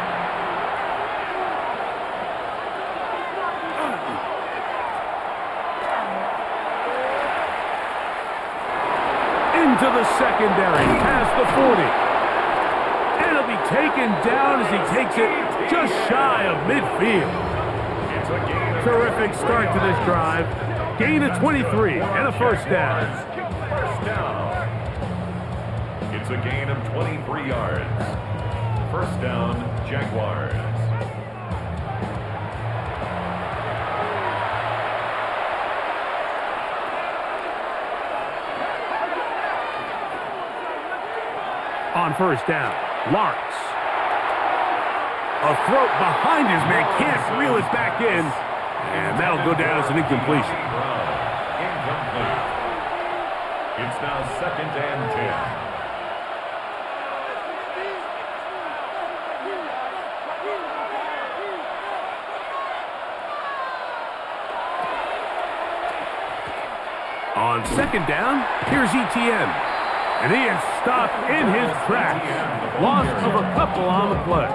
S1: To the secondary, past the 40. And he'll be taken down as he takes it just shy of midfield. Terrific start to this drive. Gain of 23 and a first down.
S3: It's a gain of 23 yards. First down, Jaguars.
S1: On first down, Lawrence. A throat behind his man, can't reel it back in, and that'll go down as an incompletion.
S3: Incomplete. It's now 2nd and 10.
S1: On 2nd down, here's ETN. And he is stopped in his tracks. Loss of a couple on the play.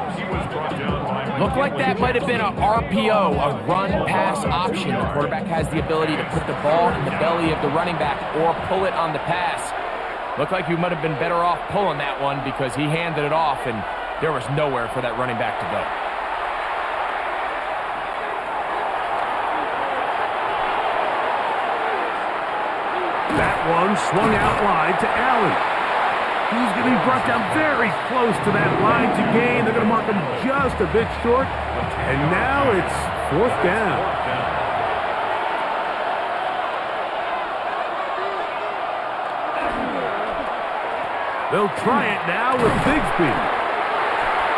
S2: Looked like that might have been a RPO, a run-pass option. The quarterback has the ability to put the ball in the belly of the running back or pull it on the pass. Looked like you might have been better off pulling that one because he handed it off and there was nowhere for that running back to go.
S1: That one swung out wide to Allen. He's going to be brought down very close to that line to gain. They're going to mark him just a bit short. And now it's 4th down. They'll try it now with Bigsby.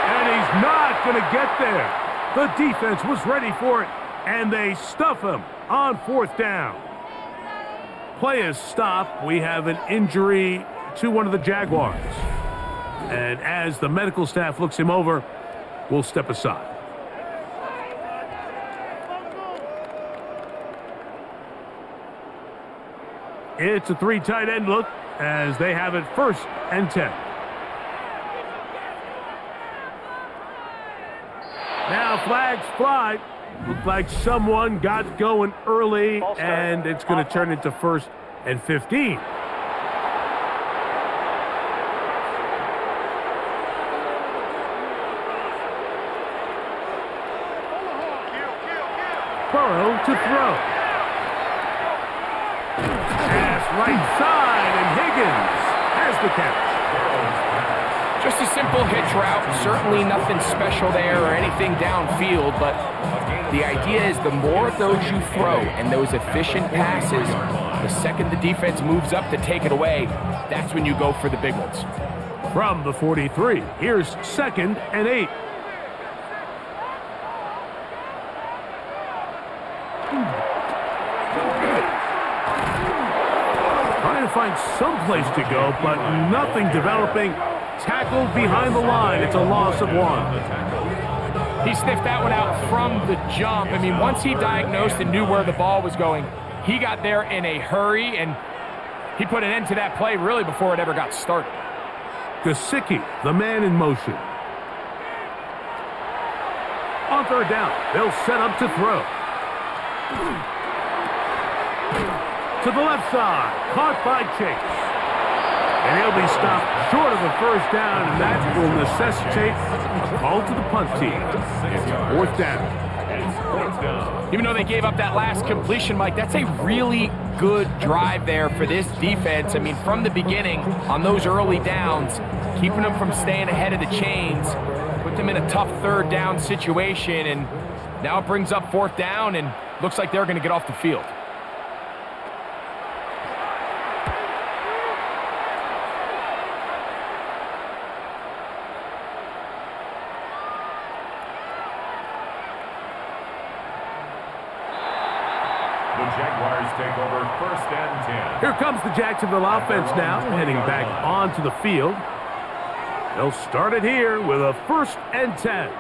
S1: And he's not going to get there. The defense was ready for it, and they stuff him on 4th down. Play is stopped. We have an injury to one of the Jaguars. And as the medical staff looks him over, we'll step aside. It's a 3 tight end look as they have it 1st and 10. Now flags fly. Looked like someone got going early, and it's going to turn into 1st and 15. Burrow to throw. Pass right side, and Higgins has the catch.
S2: Just a simple hitch route. Certainly nothing special there or anything downfield, but the idea is the more of those you throw and those efficient passes, the second the defense moves up to take it away, that's when you go for the big ones.
S1: From the 43, here's 2nd and 8. Trying to find some place to go, but nothing developing. Tackled behind the line. It's a loss of 1.
S2: He sniffed that one out from the jump. I mean, once he diagnosed and knew where the ball was going, he got there in a hurry, and he put an end to that play really before it ever got started.
S1: Gesicki, the man in motion. On 3rd down, they'll set up to throw. To the left side, caught by Chase. And he'll be stopped short of a first down, and that will necessitate a call to the punt team. It's 4th down.
S2: Even though they gave up that last completion, Mike, that's a really good drive there for this defense. I mean, from the beginning, on those early downs, keeping them from staying ahead of the chains, put them in a tough 3rd down situation, and now it brings up 4th down, and looks like they're going to get off the field.
S3: The Jaguars take over 1st and 10.
S1: Here comes the Jacksonville offense now, heading back onto the field. They'll start it here with a 1st and 10.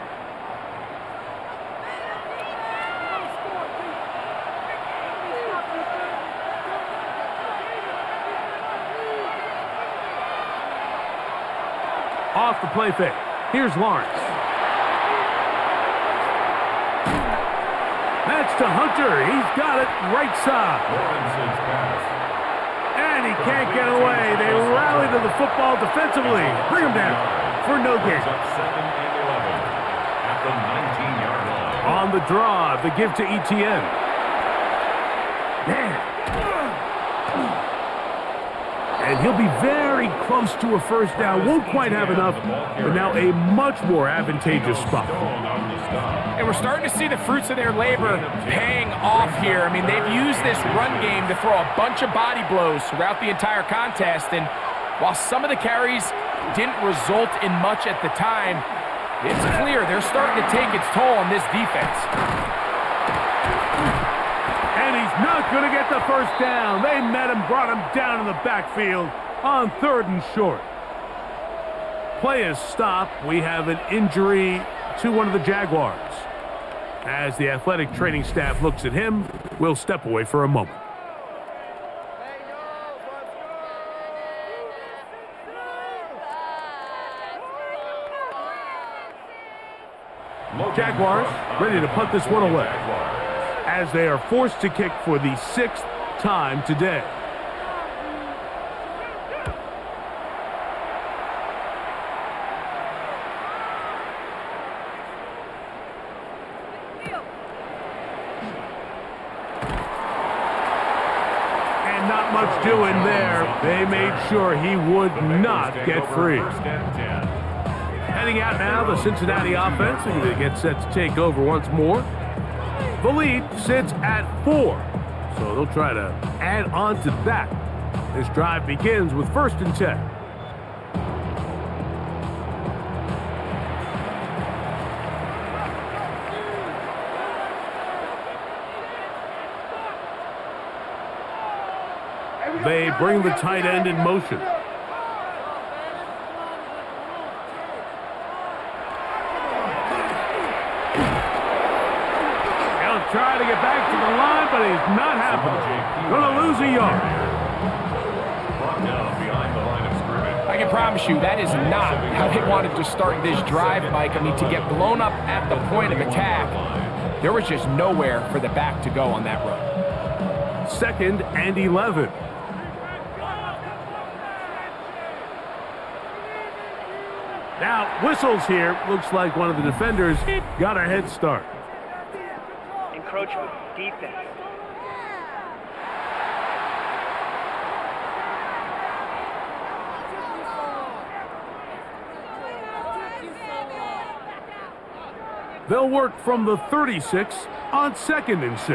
S1: Off the play fake. Here's Lawrence. That's to Hunter. He's got it right side.
S3: Lawrence's pass.
S1: And he can't get away. They rally to the football defensively. Bring him down for no gain.
S3: Up 2nd and 11 at the 19-yard line.
S1: On the drive, the give to Etienne. Man. And he'll be very close to a first down. Won't quite have enough, but now a much more advantageous spot.
S2: And we're starting to see the fruits of their labor paying off here. I mean, they've used this run game to throw a bunch of body blows throughout the entire contest. And while some of the carries didn't result in much at the time, it's clear they're starting to take its toll on this defense.
S1: And he's not going to get the first down. They met him, brought him down in the backfield on 3rd and short. Play is stopped. We have an injury to one of the Jaguars. As the athletic training staff looks at him, we'll step away for a moment. Jaguars ready to punt this one away, as they are forced to kick for the 6th time today. And not much doing there. They made sure he would not get free. Heading out now, the Cincinnati offense, and they get set to take over once more. The lead sits at 4, so they'll try to add on to that. This drive begins with 1st and 10. They bring the tight end in motion. Try to get back to the line, but he's not happening. Going to lose a yard.
S3: Brought down behind the line of scrimmage.
S2: I can promise you that is not how they wanted to start this drive, Mike. I mean, to get blown up at the point of attack, there was just nowhere for the back to go on that run.
S1: 2nd and 11. Now, whistles here. Looks like one of the defenders got a head start.
S4: Encroachment, defense.
S1: They'll work from the 36 on 2nd and 6.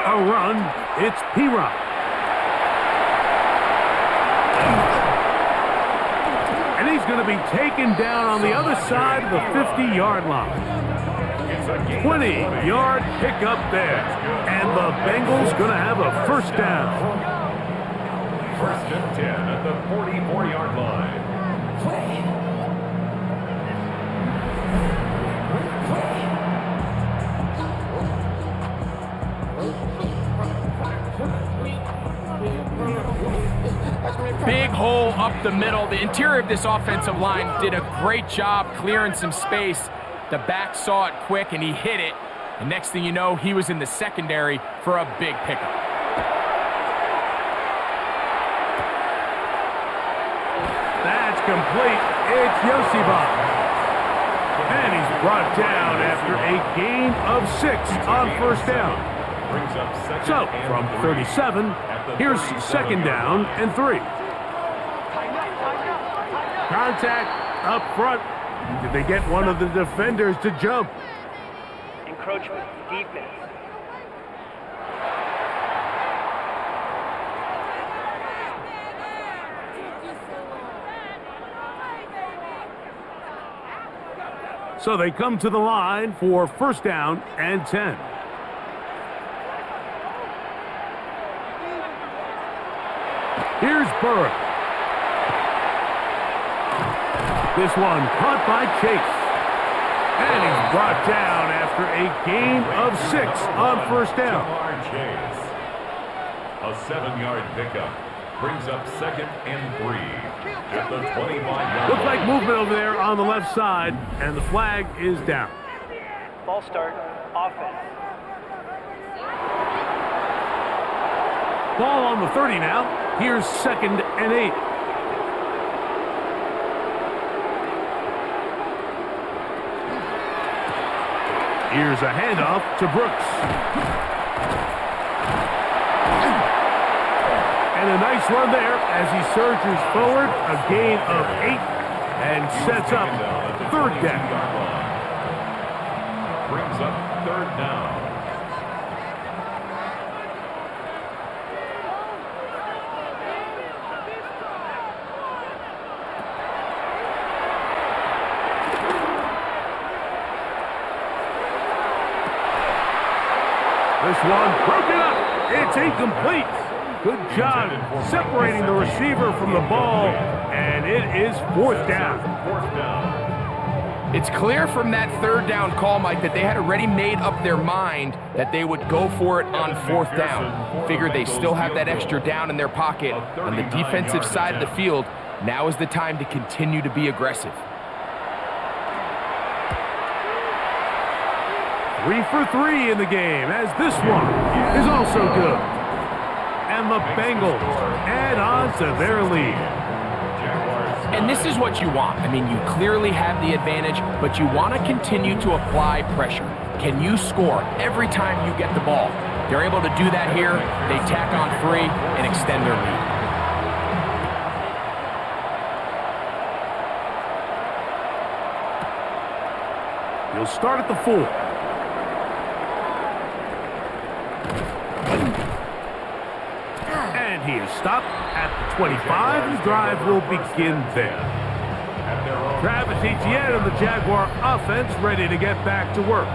S1: A run. It's P-Rock. And he's going to be taken down on the other side of the 50-yard line. 20-yard pickup there. And the Bengals going to have a first down.
S3: 1st and 10 at the 44-yard line.
S2: Big hole up the middle. The interior of this offensive line did a great job clearing some space. The back saw it quick, and he hit it. And next thing you know, he was in the secondary for a big pickup.
S1: That's complete. It's Yosibon. And he's brought down after a gain of 6 on first down. So, from 37, here's second down and 3. Contact up front. Did they get one of the defenders to jump?
S4: Encroachment defense.
S1: So they come to the line for first down and 10. Here's Burrow. This one caught by Chase. And he's brought down after a gain of 6 on first down.
S3: Chase. A 7-yard pickup brings up second and 3 at the 25-yard.
S1: Looks like movement over there on the left side, and the flag is down.
S4: Ball start, offense.
S1: Ball on the 30 now. Here's second and 8. Here's a handoff to Brooks. And a nice run there as he surges forward, a gain of 8, and sets up third down.
S3: Brings up third down.
S1: This one broken up. It's incomplete. Good job separating the receiver from the ball, and it is fourth down.
S2: It's clear from that third down call, Mike, that they had already made up their mind that they would go for it on fourth down. Figured they still have that extra down in their pocket on the defensive side of the field. Now is the time to continue to be aggressive.
S1: 3 for 3 in the game, as this one is also good. And the Bengals add on to their lead.
S2: And this is what you want. I mean, you clearly have the advantage, but you want to continue to apply pressure. Can you score every time you get the ball? They're able to do that here. They tack on 3 and extend their lead.
S1: He'll start at the 4. And he is stopped at the 25. The drive will begin there. Travis Etienne and the Jaguar offense ready to get back to work.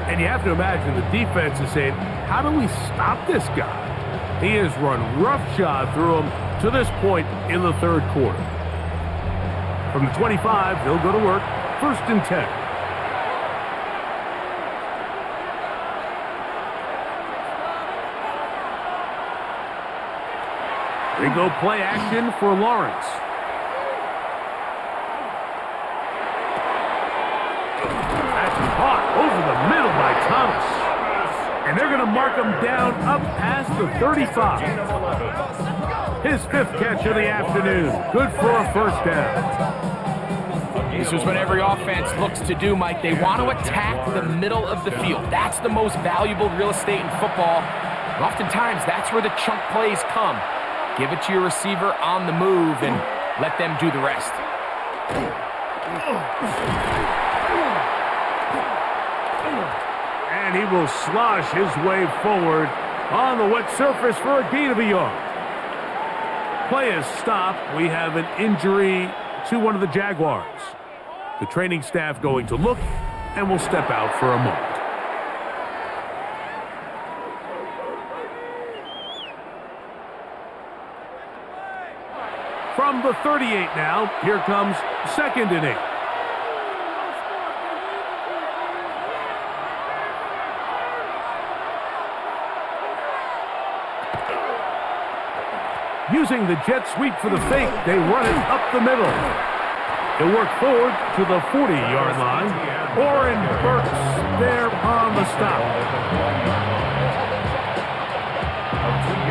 S1: And you have to imagine the defense is saying, how do we stop this guy? He has run roughshod through him to this point in the third quarter. From the 25, they'll go to work. First and 10. They go play action for Lawrence. That's caught over the middle by Thomas. And they're going to mark him down up past the 35. His 5th catch of the afternoon. Good for a first down.
S2: This is what every offense looks to do, Mike. They want to attack the middle of the field. That's the most valuable real estate in football. Oftentimes, that's where the chunk plays come. Give it to your receiver on the move and let them do the rest.
S1: And he will slosh his way forward on the wet surface for a gain of a yard. Play is stopped. We have an injury to one of the Jaguars. The training staff going to look and will step out for a moment. From the 38 now, here comes second and 8. Using the jet sweep for the fake, they run it up the middle. He'll work forward to the 40-yard line. Oren Burks there on the the stop.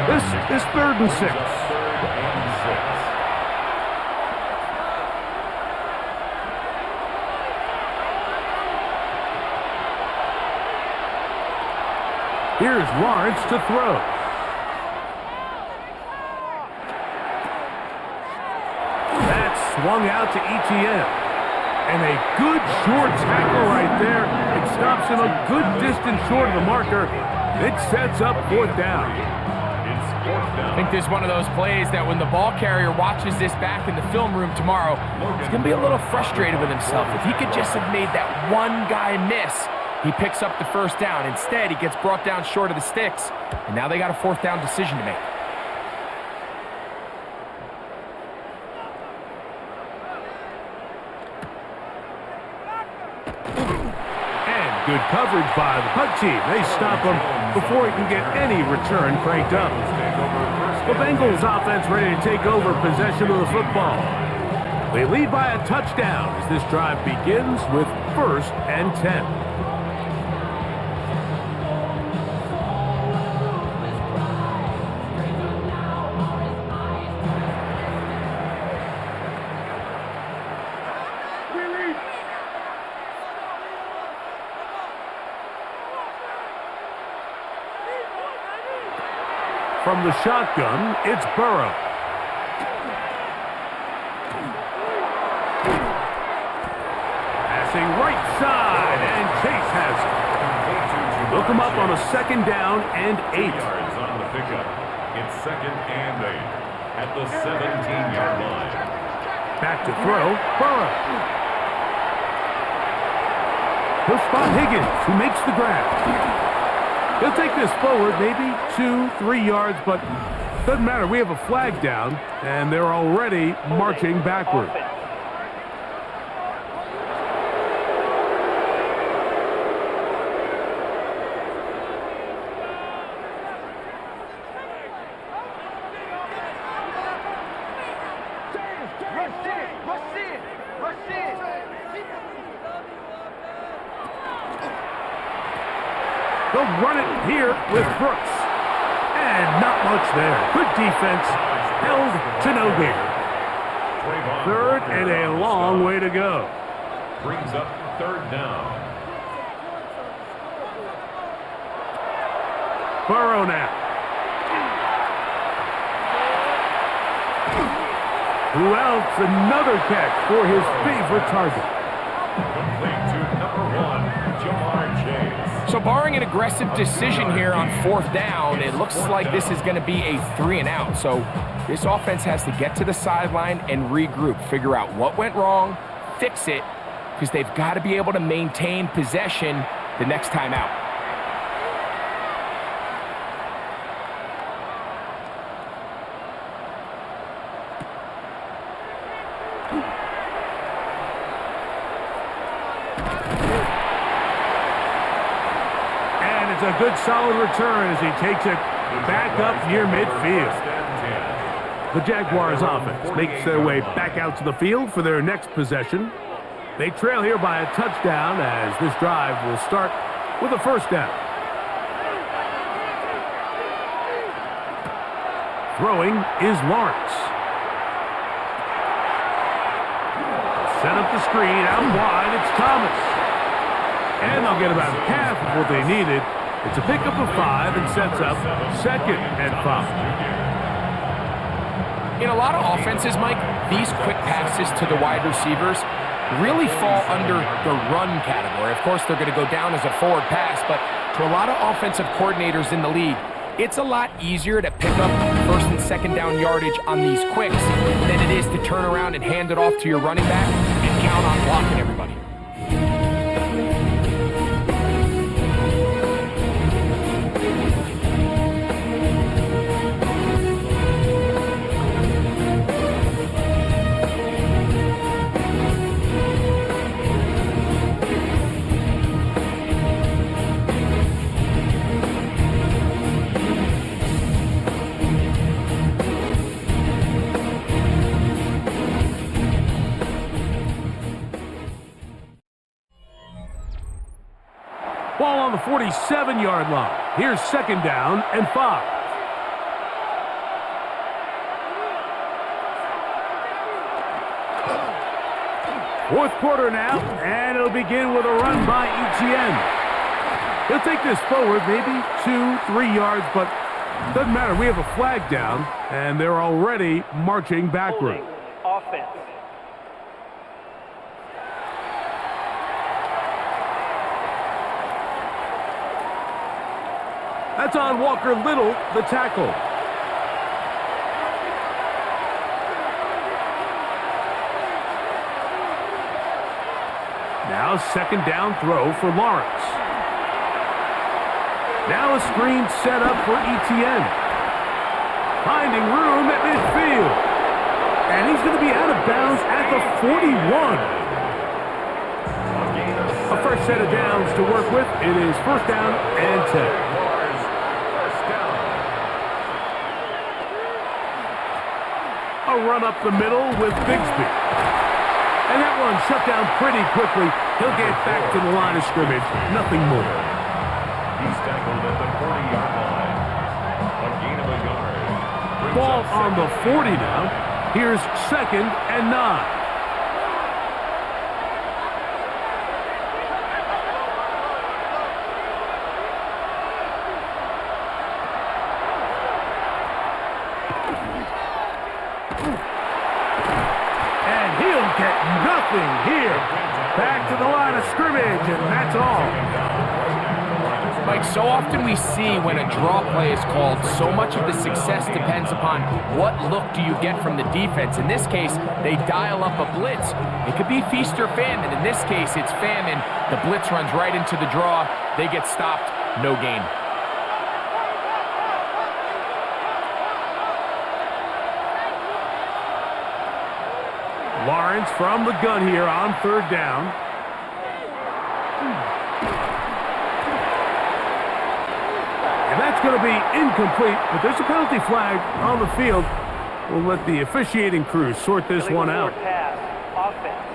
S1: This is 3rd and 6. Here's Lawrence to throw. That's swung out to ETN. And a good short tackle right there. It stops him a good distance short of the marker. It sets up 4th down.
S2: I think this is one of those plays that when the ball carrier watches this back in the film room tomorrow, he's going to be a little frustrated with himself. If he could just have made that one guy miss, he picks up the 1st down. Instead, he gets brought down short of the sticks, and now they got a 4th down decision to make.
S1: And good coverage by the punt team. They stop him before he can get any return cranked up. The Bengals offense ready to take over possession of the football. They lead by a touchdown as this drive begins with 1st and 10. From the shotgun, it's Burrow. Passing right side, and Chase has it. Look him up on a 2nd down and 8.
S3: Yards on the pickup. It's 2nd and 8 at the 17-yard line.
S1: Back to throw, Burrow. He'll spot Higgins, who makes the grab. He'll take this forward, maybe 2-3 yards, but doesn't matter. We have a flag down, and they're already marching backward. They'll run it here with Brooks. And not much there. Good defense. Held to no gain. 3rd and a long way to go.
S3: Brings up 3rd down.
S1: Burrow now. Who else? Another catch for his favorite target.
S3: Complete to number 1, Jamar Chase.
S2: So barring an aggressive decision here on 4th down, it looks like this is going to be a 3-and-out. So this offense has to get to the sideline and regroup, figure out what went wrong, fix it, because they've got to be able to maintain possession the next time out.
S1: A good solid return as he takes it back up near midfield. The Jaguars offense makes their way back out to the field for their next possession. They trail here by a touchdown as this drive will start with a 1st down. Throwing is Lawrence. Set up the screen out wide. It's Thomas. And they'll get about half of what they needed. It's a pickup of 5 and sets up 2nd and 5.
S2: In a lot of offenses, Mike, these quick passes to the wide receivers really fall under the run category. Of course, they're going to go down as a forward pass, but to a lot of offensive coordinators in the league, it's a lot easier to pick up 1st and 2nd down yardage on these quicks than it is to turn around and hand it off to your running back and count on blocking everybody.
S1: Ball on the 47-yard line. Here's second down and 5. Fourth quarter now, and it'll begin with a run by Etienne. He'll take this forward, maybe 2-3 yards, but doesn't matter. We have a flag down, and they're already marching backward.
S4: Offense.
S1: That's on Walker Little, the tackle. Now second down throw for Lawrence. Now a screen set up for Etienne. Finding room at midfield. And he's going to be out of bounds at the 41. A fresh set of downs to work with. It is first down and 10. A run up the middle with Bigsby. And that one shut down pretty quickly. He'll get back to the line of scrimmage. Nothing more.
S3: He's tackled at the 40-yard line. A gain of a yard.
S1: Ball on the 40 now. Here's second and 9. Here, back to the line of scrimmage, and that's all.
S2: Mike, so often we see when a draw play is called, so much of the success depends upon what look do you get from the defense. In this case, they dial up a blitz. It could be feast or famine. In this case, it's famine. The blitz runs right into the draw. They get stopped. No gain.
S1: Lawrence from the gun here on third down. And that's going to be incomplete, but there's a penalty flag on the field. We'll let the officiating crew sort this one out.
S4: Pass. Offense.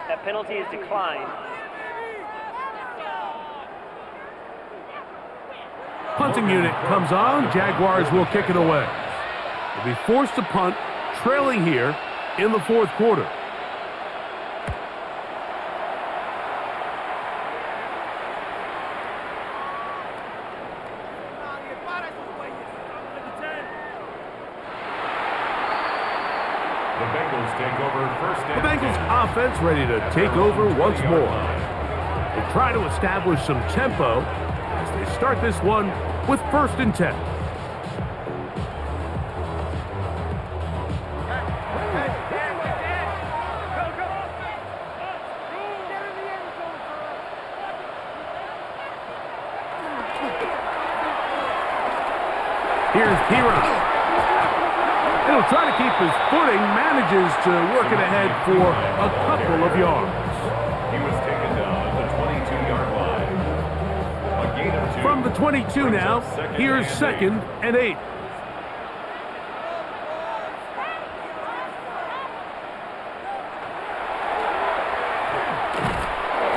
S4: That penalty is declined.
S1: Punting unit comes on. Jaguars will kick it away. They'll be forced to punt, trailing here in the fourth quarter. The Bengals offense ready to take over once more. They try to establish some tempo as they start this one with first and 10. Here's Piran. He'll try to keep his footing, manages to work it ahead for a couple of yards.
S3: He was taken down at the 22-yard line. A gain of 2.
S1: From the 22 now, here's second and 8.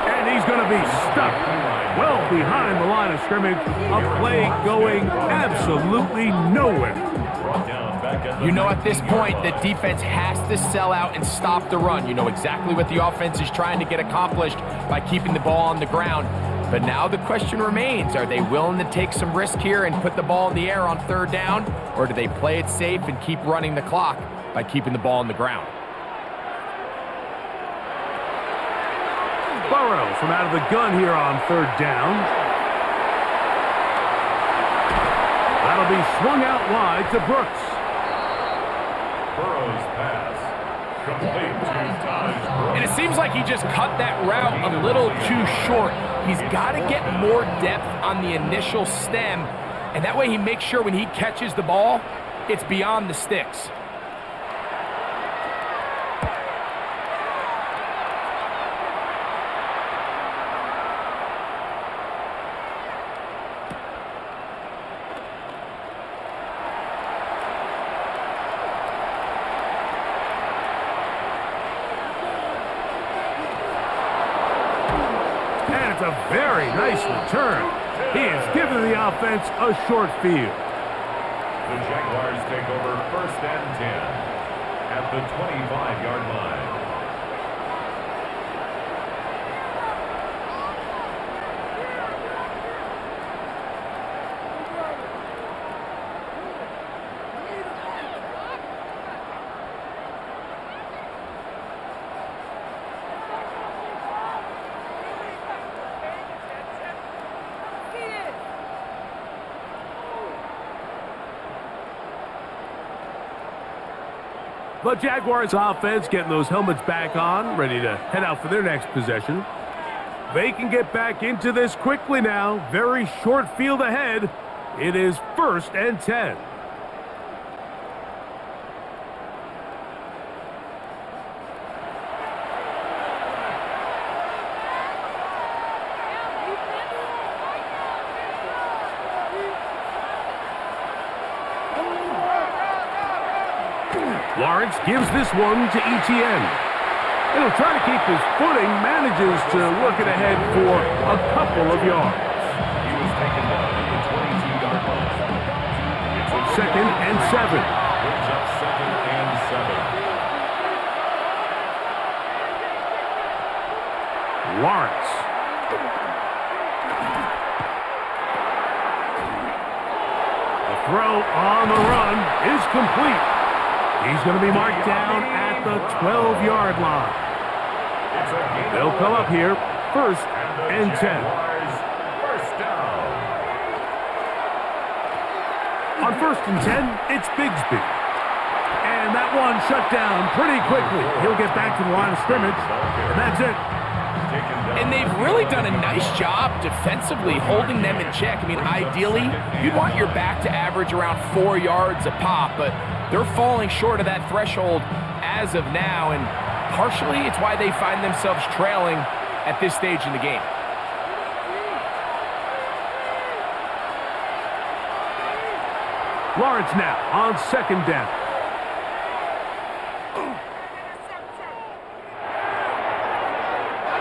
S1: And he's going to be stuck well behind the line of scrimmage. A play going absolutely nowhere.
S2: You know, at this point, the defense has to sell out and stop the run. You know exactly what the offense is trying to get accomplished by keeping the ball on the ground. But now the question remains, are they willing to take some risk here and put the ball in the air on third down? Or do they play it safe and keep running the clock by keeping the ball on the ground?
S1: Burrow from out of the gun here on third down. That'll be swung out wide to Brooks.
S3: Burrow's pass. Complete to Taj Brooks.
S2: And it seems like he just cut that route a little too short. He's got to get more depth on the initial stem, and that way he makes sure when he catches the ball, it's beyond the sticks.
S1: That's a very nice return. He has given the offense a short field.
S3: The Jaguars take over 1st and 10 at the 25-yard line.
S1: The Jaguars offense getting those helmets back on, ready to head out for their next possession. They can get back into this quickly now. Very short field ahead. It is 1st and 10. Lawrence gives this one to Etienne. He'll try to keep his footing, manages to work it ahead for a couple of yards.
S3: He was taken down at the 22-yard line. It's a
S1: 2nd and 7.
S3: Brings up 2nd and 7.
S1: Lawrence. The throw on the run is complete. He's going to be marked down at the 12-yard line. They'll come up here, 1st and 10.
S3: First down.
S1: On 1st and 10, it's Bigsby. And that one shut down pretty quickly. He'll get back to the line of scrimmage, and that's it.
S2: And they've really done a nice job defensively holding them in check. I mean, ideally, you'd want your back to average around 4 yards a pop, but they're falling short of that threshold as of now, and partially it's why they find themselves trailing at this stage in the game.
S1: Lawrence now on 2nd down.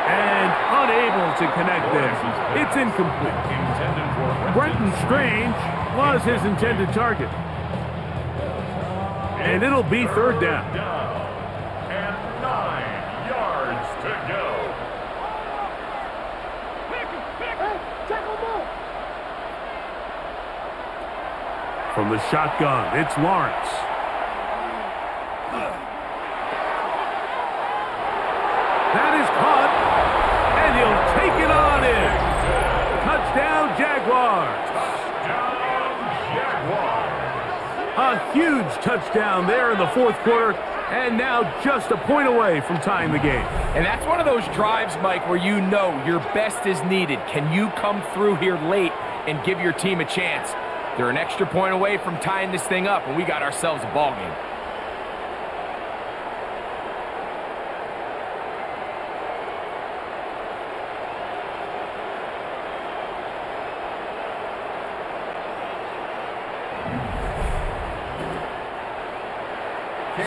S1: And unable to connect there. It's incomplete. Brenton Strange was his intended target. And it'll be 3rd down.
S3: And 9 yards to go.
S1: From the shotgun, it's Lawrence. That is caught, and he'll take it on in. Touchdown, Jaguars. A huge touchdown there in the 4th quarter, and now just a point away from tying the game.
S2: And that's one of those drives, Mike, where you know your best is needed. Can you come through here late and give your team a chance? They're an extra point away from tying this thing up, and we got ourselves a ball game.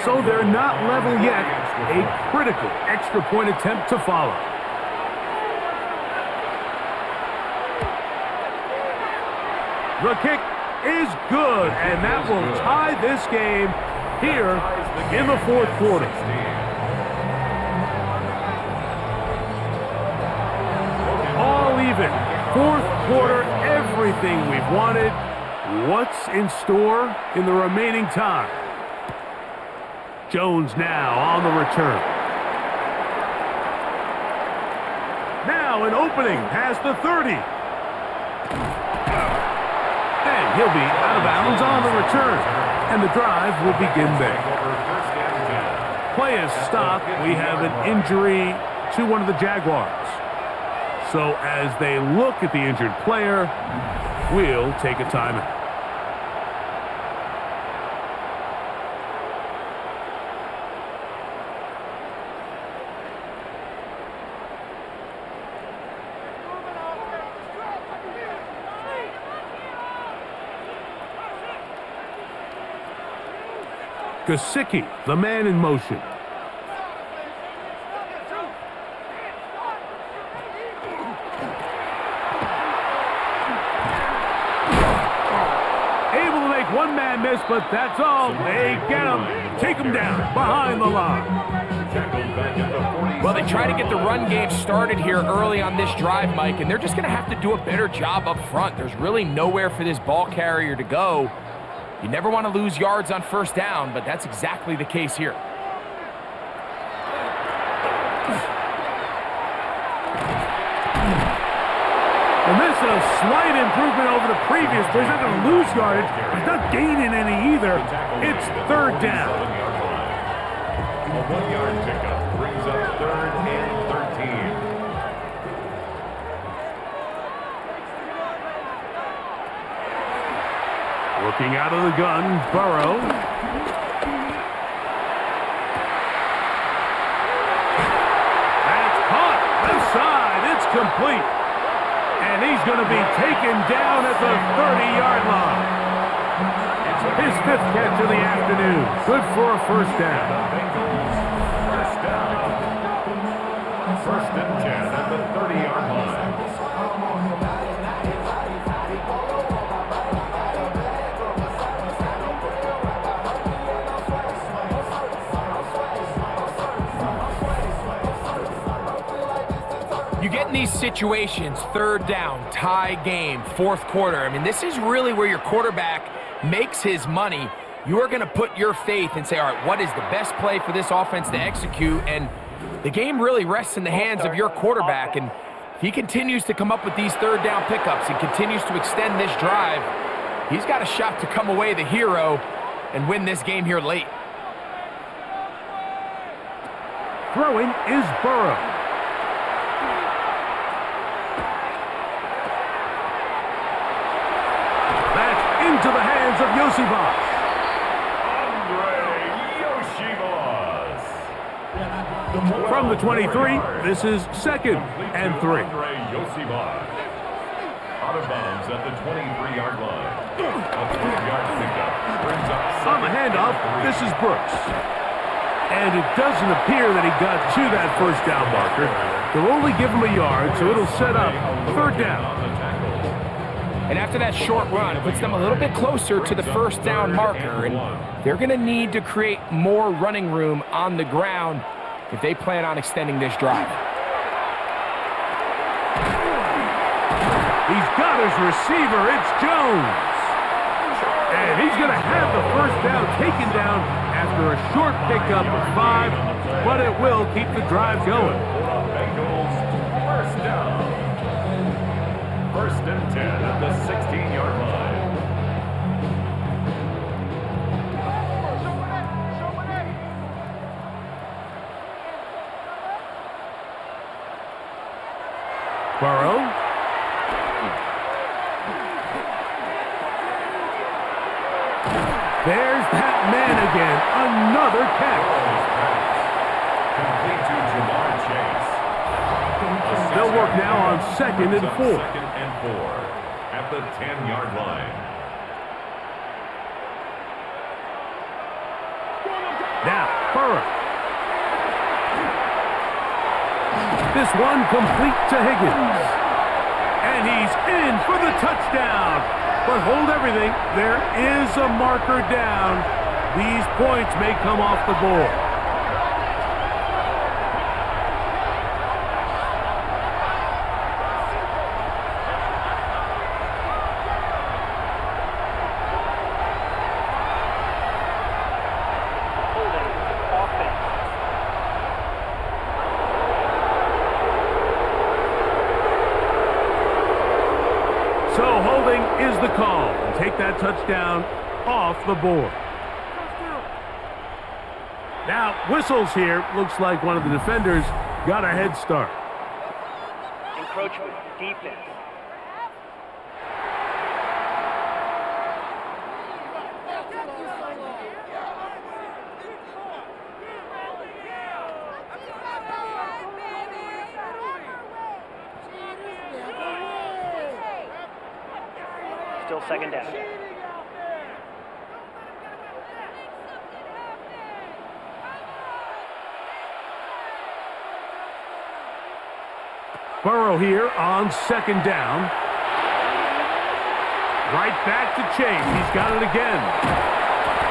S1: So they're not level yet. A critical extra point attempt to follow. The kick is good, and that will tie this game here in the 4th quarter. All even. 4th quarter, everything we've wanted. What's in store in the remaining time? Jones now on the return. Now an opening past the 30. And he'll be out of bounds on the return. And the drive will begin there. Play is stopped. We have an injury to one of the Jaguars. So as they look at the injured player, we'll take a timeout. Gesicki, the man in motion. One man miss, but that's all. They get him. Take him down behind the line.
S2: Well, they try to get the run game started here early on this drive, Mike, and they're just going to have to do a better job up front. There's really nowhere for this ball carrier to go. You never want to lose yards on first down, but that's exactly the case here.
S1: And this is a slight improvement over the previous. He's not going to lose yardage. He's not gaining any either. It's third down.
S3: A 1-yard pickup brings up 3rd and 13.
S1: Looking out of the gun, Burrow. That's caught. Left side. It's complete. And he's going to be taken down at the 30-yard line. His 5th catch of the afternoon. Good for a first down.
S3: First down. 1st and 10 at the 30-yard line.
S2: You get in these situations, 3rd down, tie game, 4th quarter. I mean, this is really where your quarterback makes his money. You are going to put your faith and say, all right, what is the best play for this offense to execute? And the game really rests in the hands of your quarterback. And if he continues to come up with these 3rd down pickups and continues to extend this drive, he's got a shot to come away the hero and win this game here late.
S1: Throwing is Burrow. Into the hands of Yosibas. From the 23, this is 2nd and 3.
S3: Out of bounds at the 23-yard line. A 3-yard pickup brings up
S1: On the handoff, this is Brooks. And it doesn't appear that he got to that first down marker. They'll only give him a yard, so it'll set up 3rd down.
S2: And after that short run, it puts them a little bit closer to the first down marker. And they're going to need to create more running room on the ground if they plan on extending this drive.
S1: He's got his receiver. It's Jones. And he's going to have the first down taken down after a short pickup of 5, but it will keep the drive going.
S3: Bengals first down. 1st and 10 at the 16-yard line.
S1: Burrow. There's that man again. Another catch.
S3: Complete to Jamar Chase.
S1: They'll work now on 2nd and 4.
S3: 2nd and 4 at the 10-yard line.
S1: Now, Burrow. This one complete to Higgins. And he's in for the touchdown. But hold everything. There is a marker down. These points may come off the board. So holding is the call. Take that touchdown off the board. Now, whistles here. Looks like one of the defenders got a head start.
S4: Encroachment, defense. Still 2nd down.
S1: Burrow here on 2nd down. Right back to Chase. He's got it again.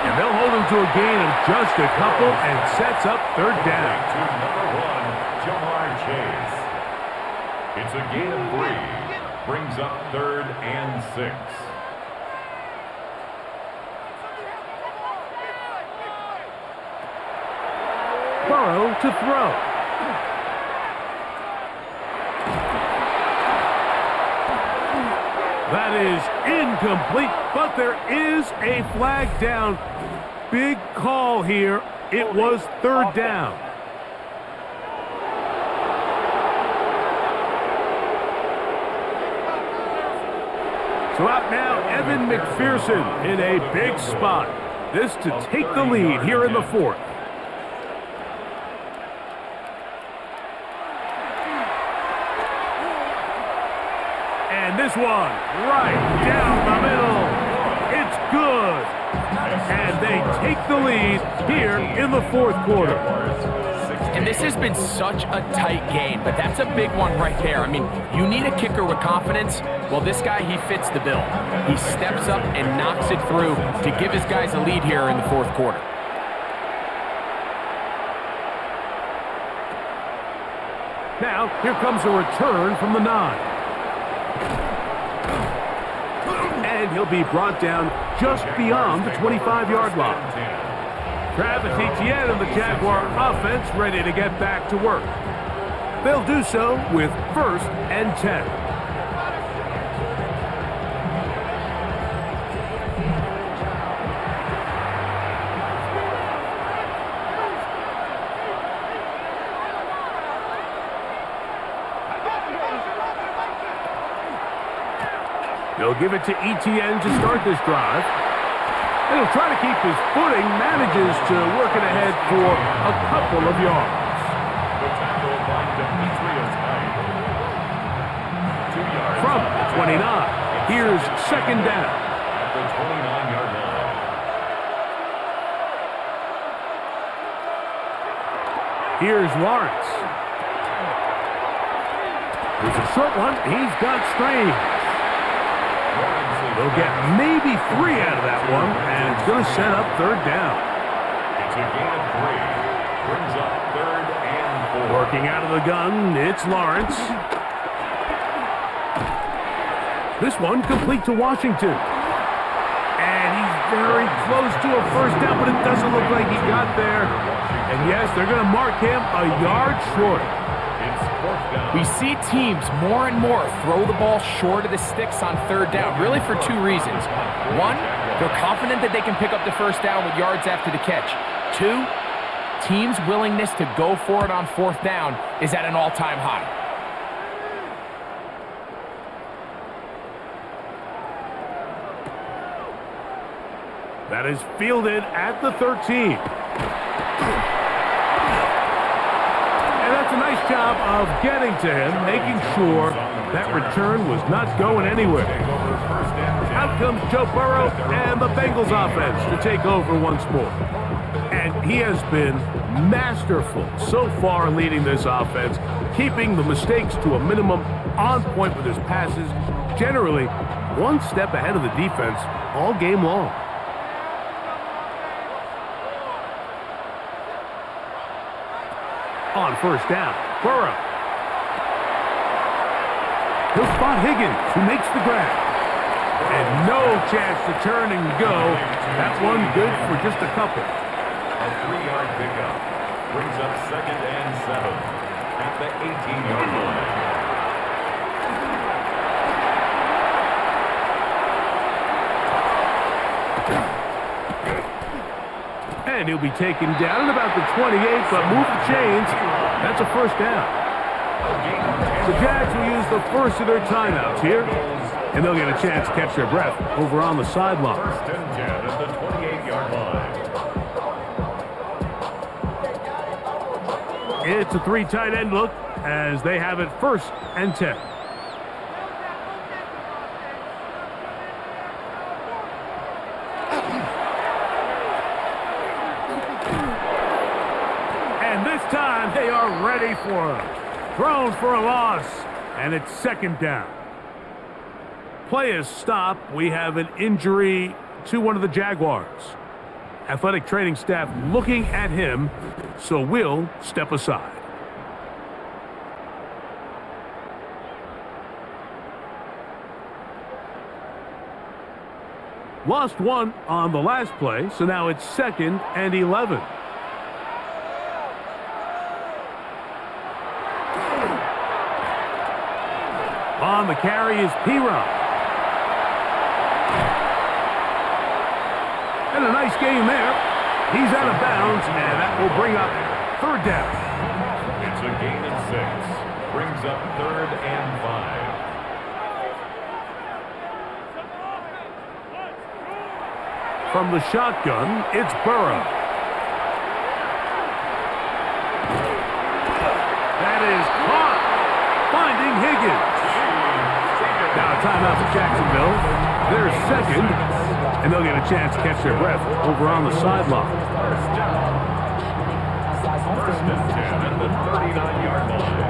S1: And they'll hold him to a gain of just a couple and sets up third down.
S3: To number 1, Jamar Chase. It's a gain of 3. Brings up 3rd and 6.
S1: Burrow to throw. That is incomplete, but there is a flag down. Big call here. It was third down. So out now, Evan McPherson in a big spot. This to take the lead here in the fourth. And this one, right down the middle. It's good. And they take the lead here in the fourth quarter.
S2: And this has been such a tight game, but that's a big one right there. I mean, you need a kicker with confidence. Well, this guy, he fits the bill. He steps up and knocks it through to give his guys a lead here in the fourth quarter.
S1: Now, here comes a return from the 9. And he'll be brought down just beyond the 25-yard line. Travis Etienne and the Jaguar offense ready to get back to work. They'll do so with 1st and 10. They'll give it to Etienne to start this drive. And he'll try to keep his footing, manages to work it ahead for a couple of yards.
S3: The tackle by Demetrius Knight. 2 yards.
S1: From the 29, here's second down.
S3: At the 29-yard line.
S1: Here's Lawrence. There's a short one. He's got Strange. They'll get maybe 3 out of that one, and it's going to set up third down.
S3: It's a gain of 3. Brings up 3rd and 4.
S1: Working out of the gun, it's Lawrence. This one complete to Washington. And he's very close to a first down, but it doesn't look like he got there. And yes, they're going to mark him a yard short.
S2: We see teams more and more throw the ball short of the sticks on third down, really for 2 reasons. 1, they're confident that they can pick up the first down with yards after the catch. 2, teams' willingness to go for it on fourth down is at an all-time high.
S1: That is fielded at the 13. A nice job of getting to him, making sure that return was not going anywhere. Out comes Joe Burrow and the Bengals offense to take over once more. And he has been masterful so far leading this offense, keeping the mistakes to a minimum, on point with his passes, generally one step ahead of the defense all game long. On first down, Burrow. He'll spot Higgins, who makes the grab. And no chance to turn and go. That one good for just a couple.
S3: A 3-yard pickup. Brings up 2nd and 7 at the 18-yard line.
S1: And he'll be taken down at about the 28, but move the chains. That's a first down. The Jags will use the first of their timeouts here, and they'll get a chance to catch their breath over on the sideline.
S3: 1st and 10 at the 28-yard line.
S1: It's a 3 tight end look as they have it 1st and 10. Time they are ready for him. Thrown for a loss, and it's 2nd down. play is stopped. We have an injury to one of the Jaguars. Athletic training staff looking at him, so we'll step aside. Lost one on the last play, so now it's 2nd and 11. On the carry is P-Rob. And a nice game there. He's out of bounds, and that will bring up 3rd down.
S3: It's a gain of 6. Brings up 3rd and 5.
S1: From the shotgun, it's Burrow. That is caught. Finding Higgins. Now a timeout for Jacksonville. They're 2nd, and they'll get a chance to catch their breath over on the sideline.
S3: First and 10 at the 39-yard line.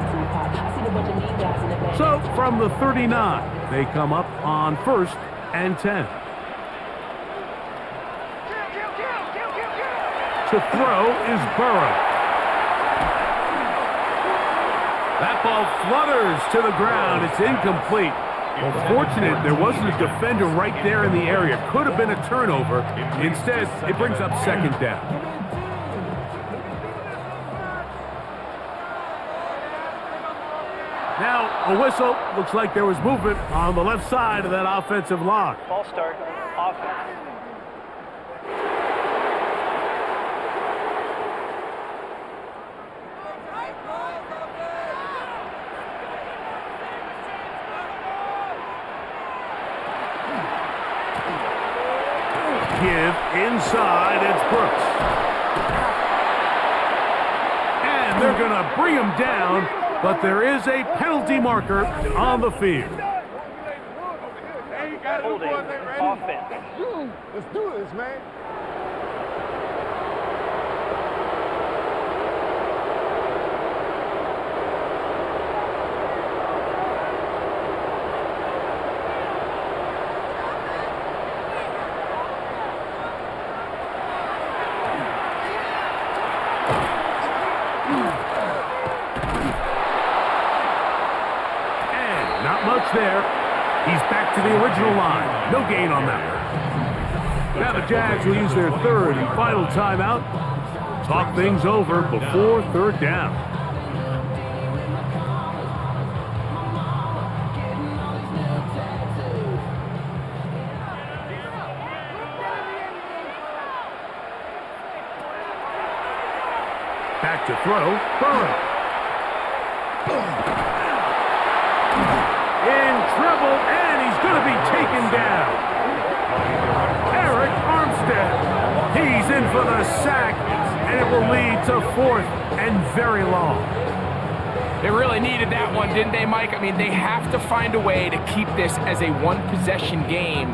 S1: So from the 39, they come up on 1st and 10. To throw is Burrow. That ball flutters to the ground. It's incomplete. Well, fortunate there wasn't a defender right there in the area. Could have been a turnover. Instead, it brings up 2nd down. Now, a whistle. Looks like there was movement on the left side of that offensive line.
S4: Ball start. Offense.
S1: Give inside, it's Brooks. And they're going to bring him down, but there is a penalty marker on the field.
S4: Holding. Offense.
S7: Let's do this, man.
S1: There. He's back to the original line. No gain on that one. Now the Jags will use their 3rd and final timeout. Talk things over before 3rd down. Back to throw. Burrow. Trouble, and he's going to be taken down. Eric Armstead. He's in for the sack, and it will lead to 4th and very long.
S2: They really needed that one, didn't they, Mike? I mean, they have to find a way to keep this as a one-possession game.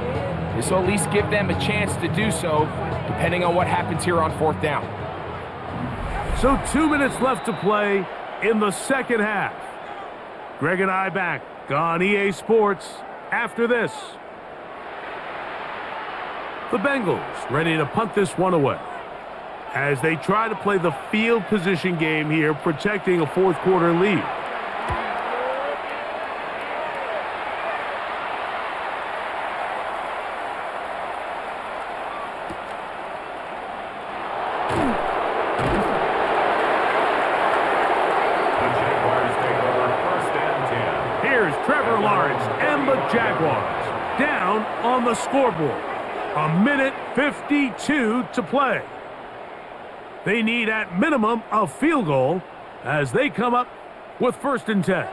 S2: This will at least give them a chance to do so, depending on what happens here on 4th down.
S1: So 2 minutes left to play in the 2nd half. Greg and I back on EA Sports after this. The Bengals ready to punt this one away as they try to play the field position game here, protecting a 4th quarter lead. Jaguars down on the scoreboard. 1:52 to play. They need at minimum a field goal as they come up with 1st and 10.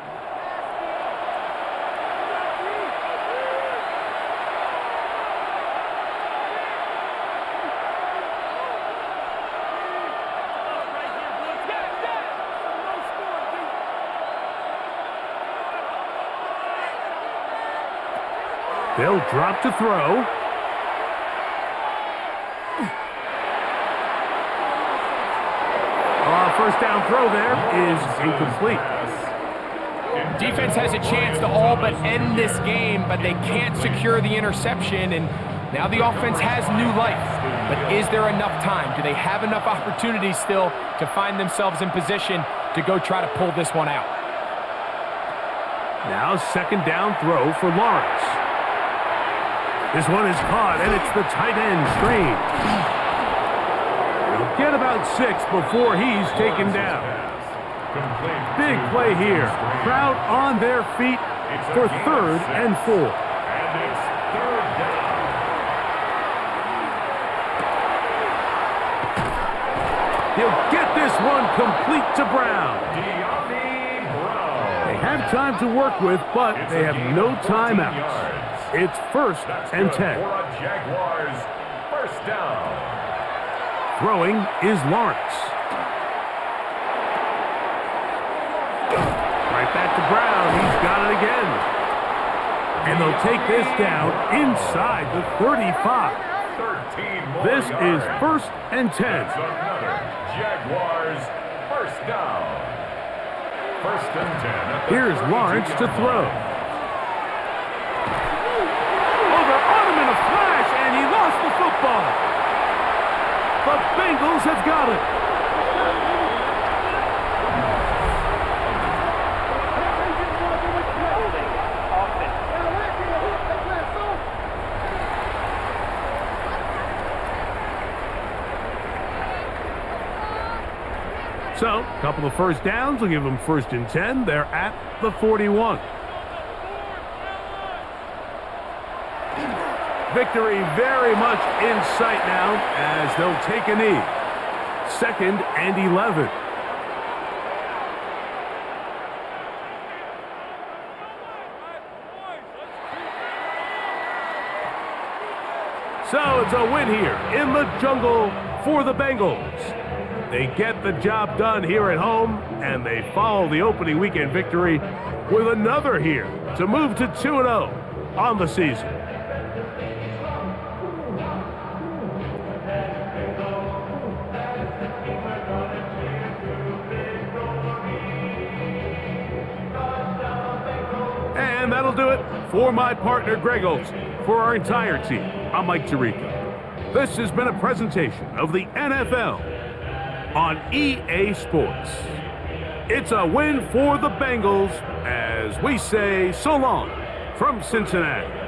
S1: They'll drop to throw. First down throw there is incomplete.
S2: Defense has a chance to all but end this game, but they can't secure the interception, and now the offense has new life. But is there enough time? Do they have enough opportunities still to find themselves in position to go try to pull this one out?
S1: Now second down throw for Lawrence. This one is caught, and it's the tight end screen. He'll get about 6 before he's taken down. Big play here. Crowd on their feet for 3rd and 4.
S3: And it's 3rd down.
S1: He'll get this one complete to Brown. They have time to work with, but they have no timeouts. It's 1st and 10.
S3: Jaguars, 1st down.
S1: Throwing is Lawrence. Right back to Brown. He's got it again. And they'll take this down inside the 35.
S3: 13 more
S1: This is
S3: yards.
S1: 1st and 10.
S3: That's another Jaguars, 1st down. 1st and 10.
S1: Here's Lawrence to throw. Oh, they're on him in a flash, and he lost the football. The Bengals have got it. So, a couple of first downs will give them 1st and 10. They're at the 41. Victory very much in sight now as they'll take a knee. 2nd and 11. So it's a win here in the jungle for the Bengals. They get the job done here at home, and they follow the opening weekend victory with another here to move to 2-0 on the season. And that'll do it for my partner, Greg Olson. For our entire team, I'm Mike Tirico. This has been a presentation of the NFL on EA Sports. It's a win for the Bengals as we say so long from Cincinnati.